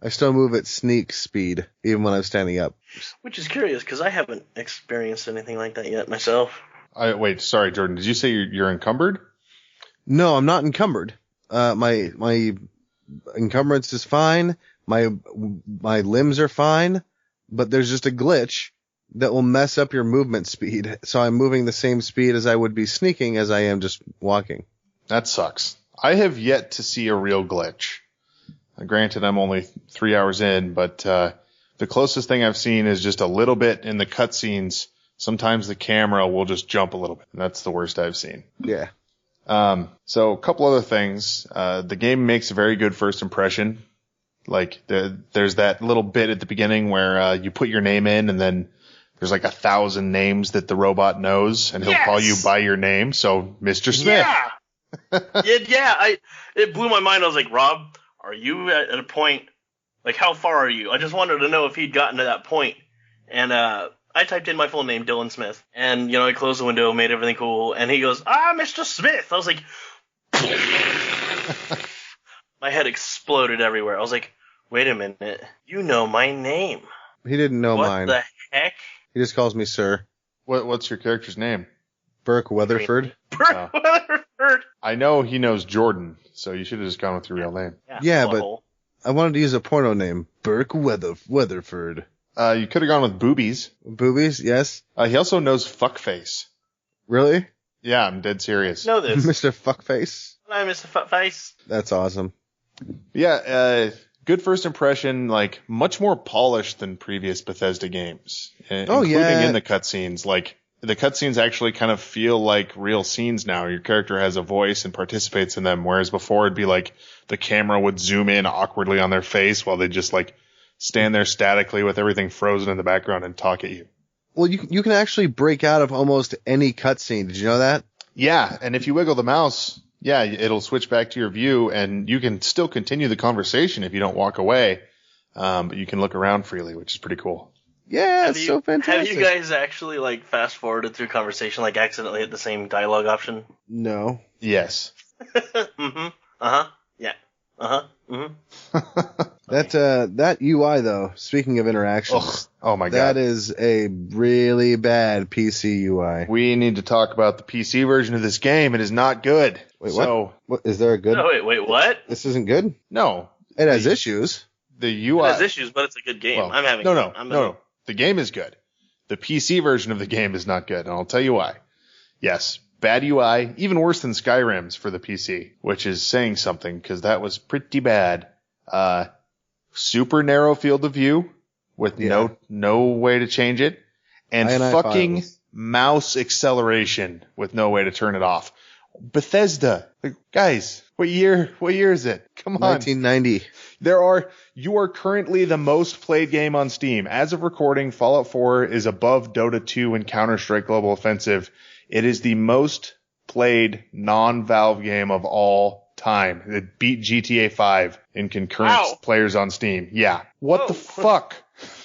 I still move at Sneak speed, even when I'm standing up. Which is curious, because I haven't experienced anything like that yet myself. Wait, sorry, Jordan. Did you say you're encumbered? No, I'm not encumbered. My encumbrance is fine. My limbs are fine, but there's just a glitch that will mess up your movement speed. So I'm moving the same speed as I would be sneaking as I am just walking. That sucks. I have yet to see a real glitch. Granted, I'm only 3 hours in, but the closest thing I've seen is just a little bit in the cutscenes. Sometimes the camera will just jump a little bit. And that's the worst I've seen. Yeah. So a couple other things. The game makes a very good first impression. There's that little bit at the beginning where you put your name in, and then there's 1,000 names that the robot knows, and he'll call you by your name. So, Mr. Smith. Yeah. It blew my mind. I was like, Rob, are you at a point, how far are you? I just wanted to know if he'd gotten to that point. And I typed in my full name, Dylan Smith, and, I closed the window, made everything cool, and he goes, Mr. Smith. I was like, my head exploded everywhere. I was like, wait a minute, you know my name. He didn't know mine. What the heck? He just calls me sir. What's your character's name? Burke Weatherford. Burke Weatherford. I know he knows Jordan, so you should have just gone with your real name. Yeah, but I wanted to use a porno name. Burke Weatherford. You could have gone with Boobies. Boobies, yes. He also knows Fuckface. Really? Yeah, I'm dead serious. Know this. Mr. Fuckface? Hello, Mr. Fuckface. That's awesome. Yeah, good first impression, much more polished than previous Bethesda games. Including in the cutscenes. The cutscenes actually kind of feel like real scenes now. Your character has a voice and participates in them, whereas before it'd be the camera would zoom in awkwardly on their face while they just stand there statically with everything frozen in the background and talk at you. Well, you can actually break out of almost any cutscene. Did you know that? Yeah, and if you wiggle the mouse, it'll switch back to your view, and you can still continue the conversation if you don't walk away. But you can look around freely, which is pretty cool. Yeah, it's so fantastic. Have you guys actually like fast forwarded through conversation, like accidentally hit the same dialogue option? No. Yes. Mm-hmm. Uh-huh. Yeah. Uh-huh. Mm-hmm. That UI though, speaking of interactions, Oh my god. that is a really bad PC UI. We need to talk about the PC version of this game. It is not good. Wait, what? Is there a good? No, wait, what? This isn't good? No. It has issues. The UI It has issues, but it's a good game. Well, I'm having no. fun. No. The game is good. The PC version of the game is not good, and I'll tell you why. Yes, bad UI, even worse than Skyrim's for the PC, which is saying something because that was pretty bad. Super narrow field of view with no way to change it, and INI fucking files. mouse acceleration with no way to turn it off. Bethesda, like, guys, what year is it? Come on. 1990. You are currently the most played game on Steam. As of recording, Fallout 4 is above Dota 2 and Counter-Strike Global Offensive. It is the most played non-Valve game of all time. It beat GTA 5 in concurrent players on Steam. Yeah. What the fuck?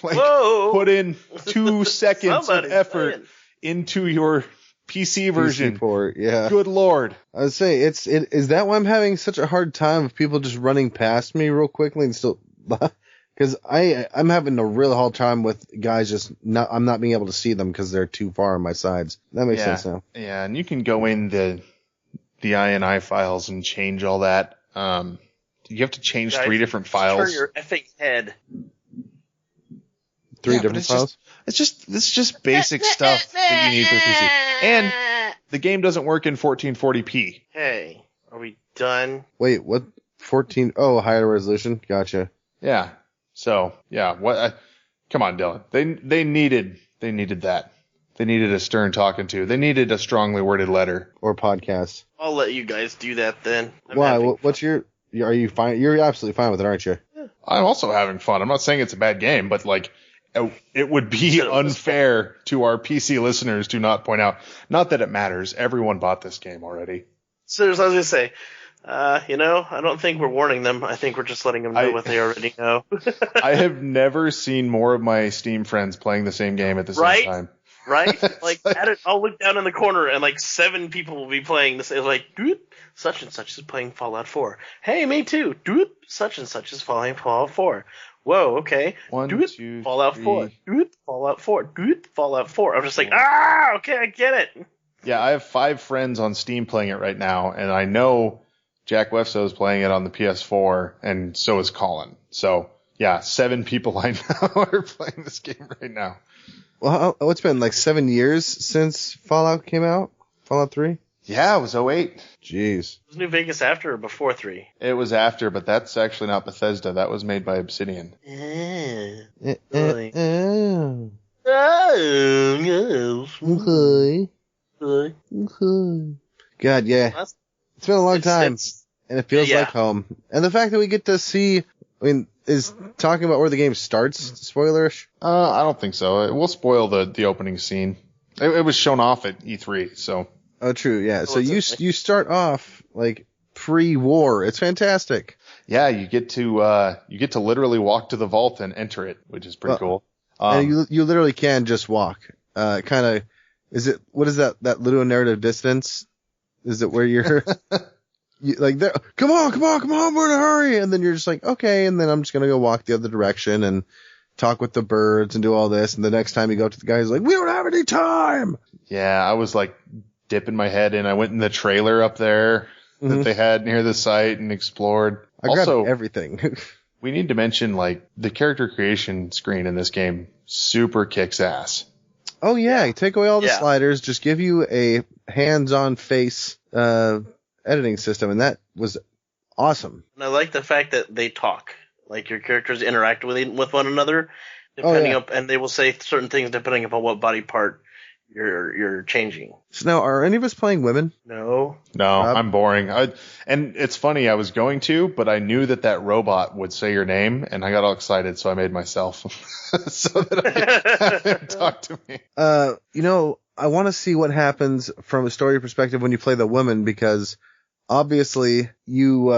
Like, put in 2 seconds of effort into your PC version. PC port, yeah. Good lord. I would say is that why I'm having such a hard time of people just running past me real quickly and still, because I'm having a real hard time with guys I'm not being able to see them because they're too far on my sides. That makes sense now. Yeah, and you can go in the INI files and change all that. You have to change 3 different files. Turn your effing head. 3 different files? It's just basic stuff that you need for the PC. And the game doesn't work in 1440p. Hey, are we done? Wait, what? 14? Oh, higher resolution. Gotcha. Yeah. So, yeah, come on, Dylan. They needed that. They needed a stern talking to. They needed a strongly worded letter. Or podcast. I'll let you guys do that then. Why? What's are you fine? You're absolutely fine with it, aren't you? I'm also having fun. I'm not saying it's a bad game, but like, it would be unfair to our PC listeners to not point out. Not that it matters. Everyone bought this game already. So I was going to say, I don't think we're warning them. I think we're just letting them know what they already know. I have never seen more of my Steam friends playing the same game at the same time. Right? Like, I'll look down in the corner and like 7 people will be playing this. Like, doop, such and such is playing Fallout 4. Hey, me too. Doop, such and such is playing Fallout 4. Whoa, okay. 1, Doop, 2, Fallout 3. 4. Doop, Fallout 4. Doop, Fallout 4. I'm just like, okay, I get it. Yeah, I have 5 friends on Steam playing it right now, and I know Jack Wefso is playing it on the PS4, and so is Colin. So, yeah, 7 people I know are playing this game right now. Well, it's been like 7 years since Fallout came out? Fallout 3? Yeah, it was 2008. Jeez. Was New Vegas after or before 3? It was after, but that's actually not Bethesda. That was made by Obsidian. Really? God, yeah. It's been a long time, and it feels like home. And the fact that we get to see, is talking about where the game starts spoilerish? I don't think so. It will spoil the opening scene. It was shown off at E3, so. Oh, true, yeah. So you start off like pre-war. It's fantastic. Yeah, you get to literally walk to the vault and enter it, which is pretty cool. And you literally can just walk. Kind of, what is that little narrative distance? Is it where you're like, come on, we're in a hurry. And then you're just like, okay. And then I'm just going to go walk the other direction and talk with the birds and do all this. And the next time you go to the guy, he's like, we don't have any time. Yeah, I was like dipping my head in. I went in the trailer up there that they had near the site and explored. I grabbed everything. We need to mention, like, the character creation screen in this game super kicks ass. Oh, yeah. Take away all the sliders. Just give you a hands-on face editing system, and that was awesome. And I like the fact that they talk. Like, your characters interact with one another, and they will say certain things depending upon what body part you're changing. So now, are any of us playing women? No, I'm boring. And it's funny, I was going to, but I knew that robot would say your name, and I got all excited, so I made myself so that I could have him talk to me. I want to see what happens from a story perspective when you play the woman, because obviously you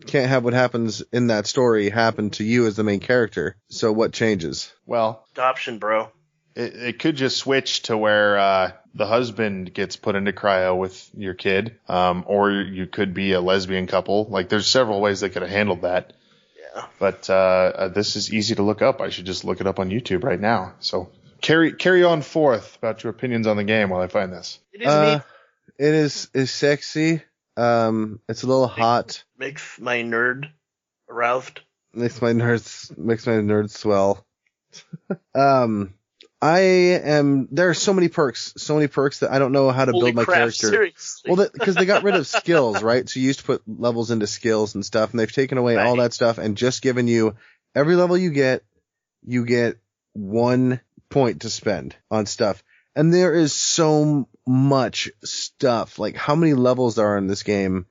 can't have what happens in that story happen to you as the main character. So what changes? Well, Adoption, bro. it could just switch to where the husband gets put into cryo with your kid, or you could be a lesbian couple. Like, there's several ways they could have handled that. Yeah. But this is easy to look up. I should just look it up on YouTube right now. So carry on forth about your opinions on the game while I find this. It is neat. It is sexy. It's a little hot. Makes my nerd aroused. Makes my nerds swell. There are so many perks that I don't know how to Holy build my crap, character. Seriously. Well, because they got rid of skills, right? So you used to put levels into skills and stuff, and they've taken away all that stuff and just given you every level you get 1 point to spend on stuff. And there is so much stuff. Like, how many levels there are in this game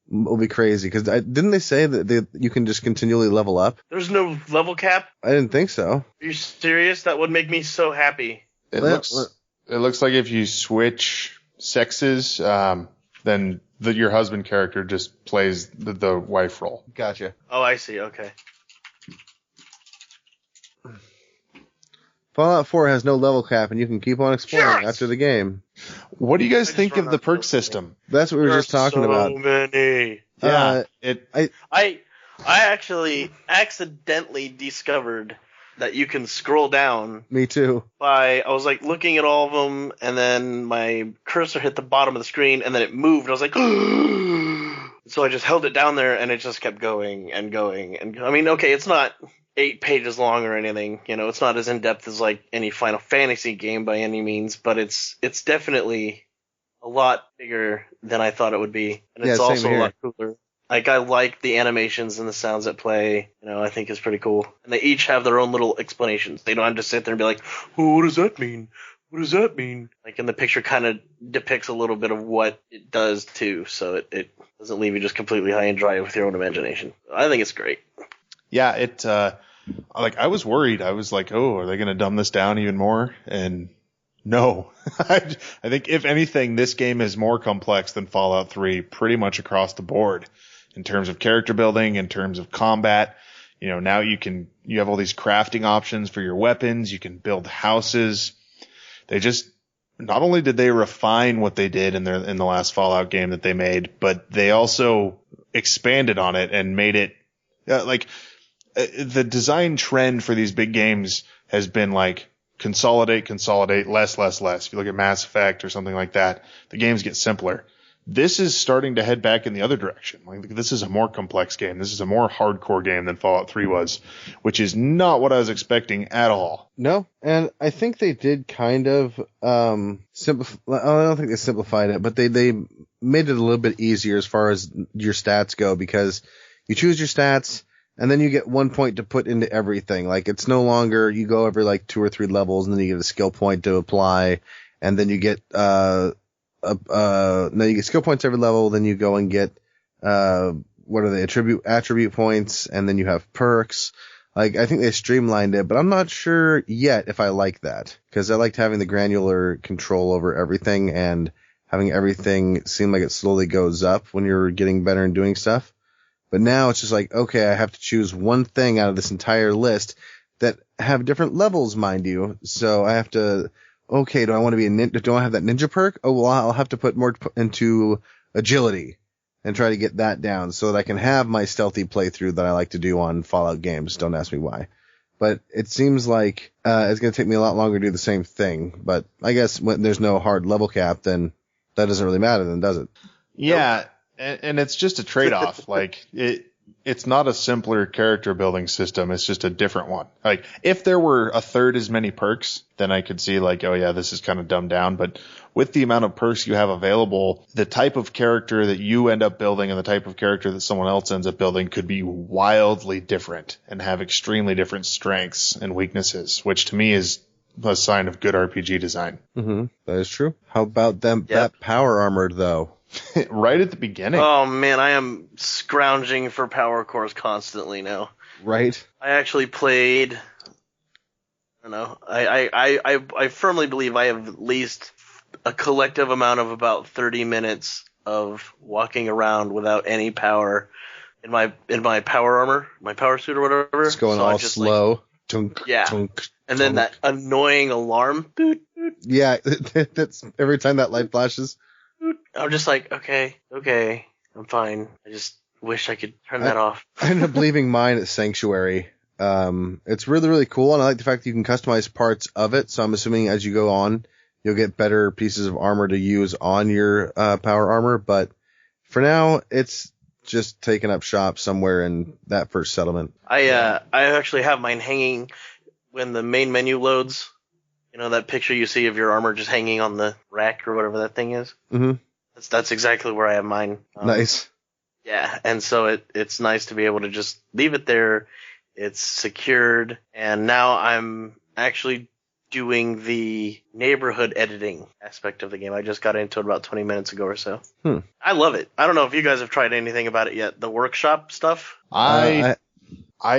will be crazy. Because didn't they say that you can just continually level up? There's no level cap? I didn't think so. Are you serious? That would make me so happy. It looks like if you switch sexes, then your husband character just plays the wife role. Gotcha. Oh, I see. Okay. Fallout 4 has no level cap, and you can keep on exploring Yes! after the game. What do you guys I just think run of the out perk of system? That's what we were just talking about. So many. Yeah, I actually accidentally discovered that you can scroll down Me too. I was like looking at all of them, and then my cursor hit the bottom of the screen, and then it moved. I was like, so I just held it down there, and it just kept going and going. And I mean, okay, it's not 8 pages long or anything, it's not as in depth as like any Final Fantasy game by any means, but it's definitely a lot bigger than I thought it would be, and it's same also here. a lot cooler. Like, I like the animations and the sounds at play, I think it's pretty cool. And they each have their own little explanations. They don't have to sit there and be like, oh, what does that mean? What does that mean? Like, and the picture kind of depicts a little bit of what it does too, so it doesn't leave you just completely high and dry with your own imagination. I think it's great. Yeah, I was worried. I was like, oh, are they going to dumb this down even more? And no. I think, if anything, this game is more complex than Fallout 3 pretty much across the board in terms of character building, in terms of combat. Now you have all these crafting options for your weapons. You can build houses. They just, not only did they refine what they did in the last Fallout game that they made, but they also expanded on it and made it, the design trend for these big games has been like consolidate, less. If you look at Mass Effect or something like that, the games get simpler. This is starting to head back in the other direction. Like, this is a more complex game. This is a more hardcore game than Fallout 3 was, which is not what I was expecting at all. No, and I think they did kind of simplify. I don't think they simplified it, but they made it a little bit easier as far as your stats go, because you choose your stats and then you get 1 point to put into everything. Like, it's no longer you go every like 2 or 3 levels and then you get a skill point to apply, and then you get no, you get skill points every level, then you go and get what are they, attribute points, and then you have perks. Like, I think they streamlined it, but I'm not sure yet if I like that, because I liked having the granular control over everything and having everything seem like it slowly goes up when you're getting better and doing stuff. But now it's just like, okay, I have to choose one thing out of this entire list that have different levels, mind you. So I have to, okay, do I want to be a ninja? Do I have that ninja perk? Oh, well, I'll have to put more into agility and try to get that down so that I can have my stealthy playthrough that I like to do on Fallout games. Don't ask me why. But it seems like it's going to take me a lot longer to do the same thing. But I guess when there's no hard level cap, then that doesn't really matter then, does it? Yeah, and it's just a trade-off. Like, it's not a simpler character building system. It's just a different one. Like, if there were a third as many perks, then I could see like, oh yeah, this is kind of dumbed down. But with the amount of perks you have available, the type of character that you end up building and the type of character that someone else ends up building could be wildly different and have extremely different strengths and weaknesses, which to me is a sign of good RPG design. Mm-hmm. That is true. How about that power armor though? Right at the beginning. Oh man, I am scrounging for power cores constantly now. Right. I actually played. I don't know. I firmly believe I have at least a collective amount of about 30 minutes of walking around without any power in my power armor, my power suit or whatever. It's going So I'm all just slow. Like, Tunk, yeah. tunk, and then tunk. that annoying alarm. Boot, boot, Yeah, that's every time that light flashes. boot. I'm just like, okay, I'm fine. I just wish I could turn that off. I ended up leaving mine at Sanctuary. It's really, really cool, and I like the fact that you can customize parts of it. So I'm assuming as you go on, you'll get better pieces of armor to use on your power armor. But for now, it's just taking up shop somewhere in that first settlement. I actually have mine hanging when the main menu loads. You know that picture you see of your armor just hanging on the rack or whatever that thing is? Mm-hmm. That's exactly where I have mine. Nice. Yeah, and so it's nice to be able to just leave it there. It's secured, and now I'm actually doing the neighborhood editing aspect of the game. I just got into it about 20 minutes ago or so. I love it. I don't know if you guys have tried anything about it yet. The workshop stuff? I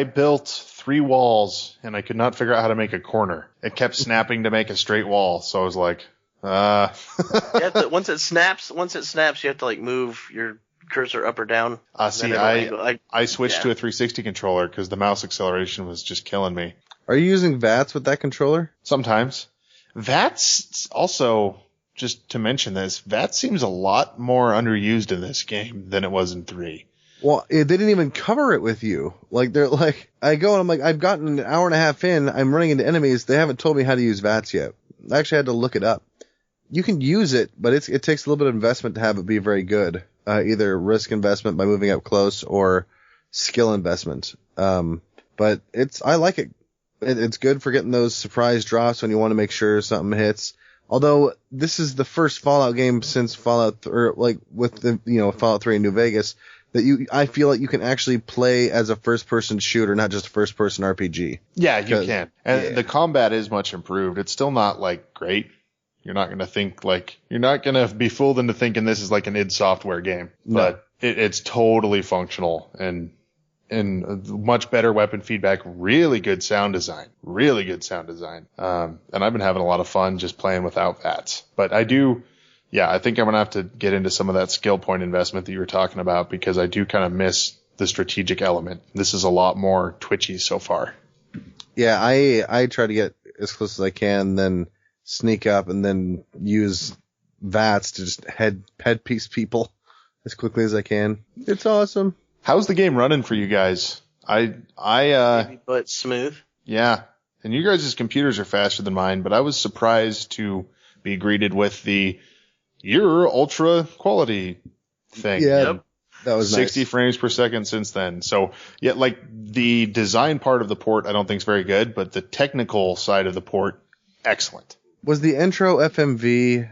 built 3 walls, and I could not figure out how to make a corner. It kept snapping to make a straight wall, so I was like, You have to, once it snaps, you have to like move your cursor up or down. see, I switched to a 360 controller because the mouse acceleration was just killing me. Are you using VATS with that controller? Sometimes. VATS, also, just to mention this, VATS seems a lot more underused in this game than it was in 3. Well, they didn't even cover it with you. Like, they're like, I go and I'm like, I've gotten an hour and a half in, I'm running into enemies, they haven't told me how to use VATS yet. I actually had to look it up. You can use it, but it takes a little bit of investment to have it be very good. Either risk investment by moving up close or skill investment. But I like it. It's good for getting those surprise drops when you want to make sure something hits. Although this is the first Fallout game since Fallout, or like with the, Fallout 3 in New Vegas, that I feel like you can actually play as a first-person shooter, not just a first-person RPG. Yeah, you can. And the combat is much improved. It's still not like great. You're not going to be fooled into thinking this is like an id Software game, but it's totally functional and much better weapon feedback, really good sound design. And I've been having a lot of fun just playing without VATS, but I think I'm going to have to get into some of that skill point investment that you were talking about because I do kind of miss the strategic element. This is a lot more twitchy so far. Yeah, I try to get as close as I can, then sneak up and then use VATS to just headpiece people as quickly as I can. It's awesome. How's the game running for you guys? But smooth. Yeah. And you guys' computers are faster than mine, but I was surprised to be greeted with your ultra quality thing. Yeah. Yep. That was 60 nice. frames per second since then. So, yeah, like the design part of the port I don't think is very good, but the technical side of the port, excellent. Was the intro FMV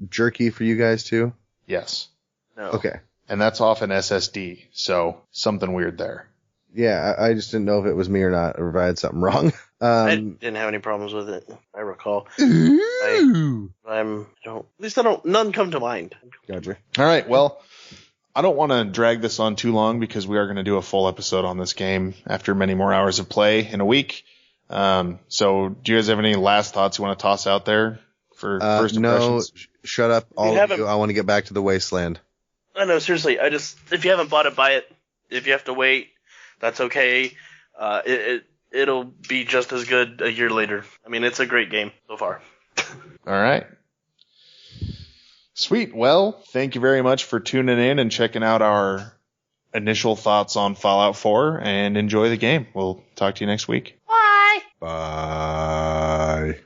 jerky for you guys too? Yes. No. Okay. And that's off an SSD, so something weird there. Yeah, I just didn't know if it was me or not, or if I had something wrong. I didn't have any problems with it, I recall. Ooh. None come to mind. Gotcha. All right, well, I don't want to drag this on too long because we are going to do a full episode on this game after many more hours of play in a week. So do you guys have any last thoughts you want to toss out there for first impressions? No, shut up, all of you. I want to get back to the wasteland. I know, seriously. If you haven't bought it, buy it. If you have to wait, that's okay. It'll be just as good a year later. I mean, it's a great game so far. All right. Sweet. Well, thank you very much for tuning in and checking out our initial thoughts on Fallout 4, and enjoy the game. We'll talk to you next week. Bye. Bye.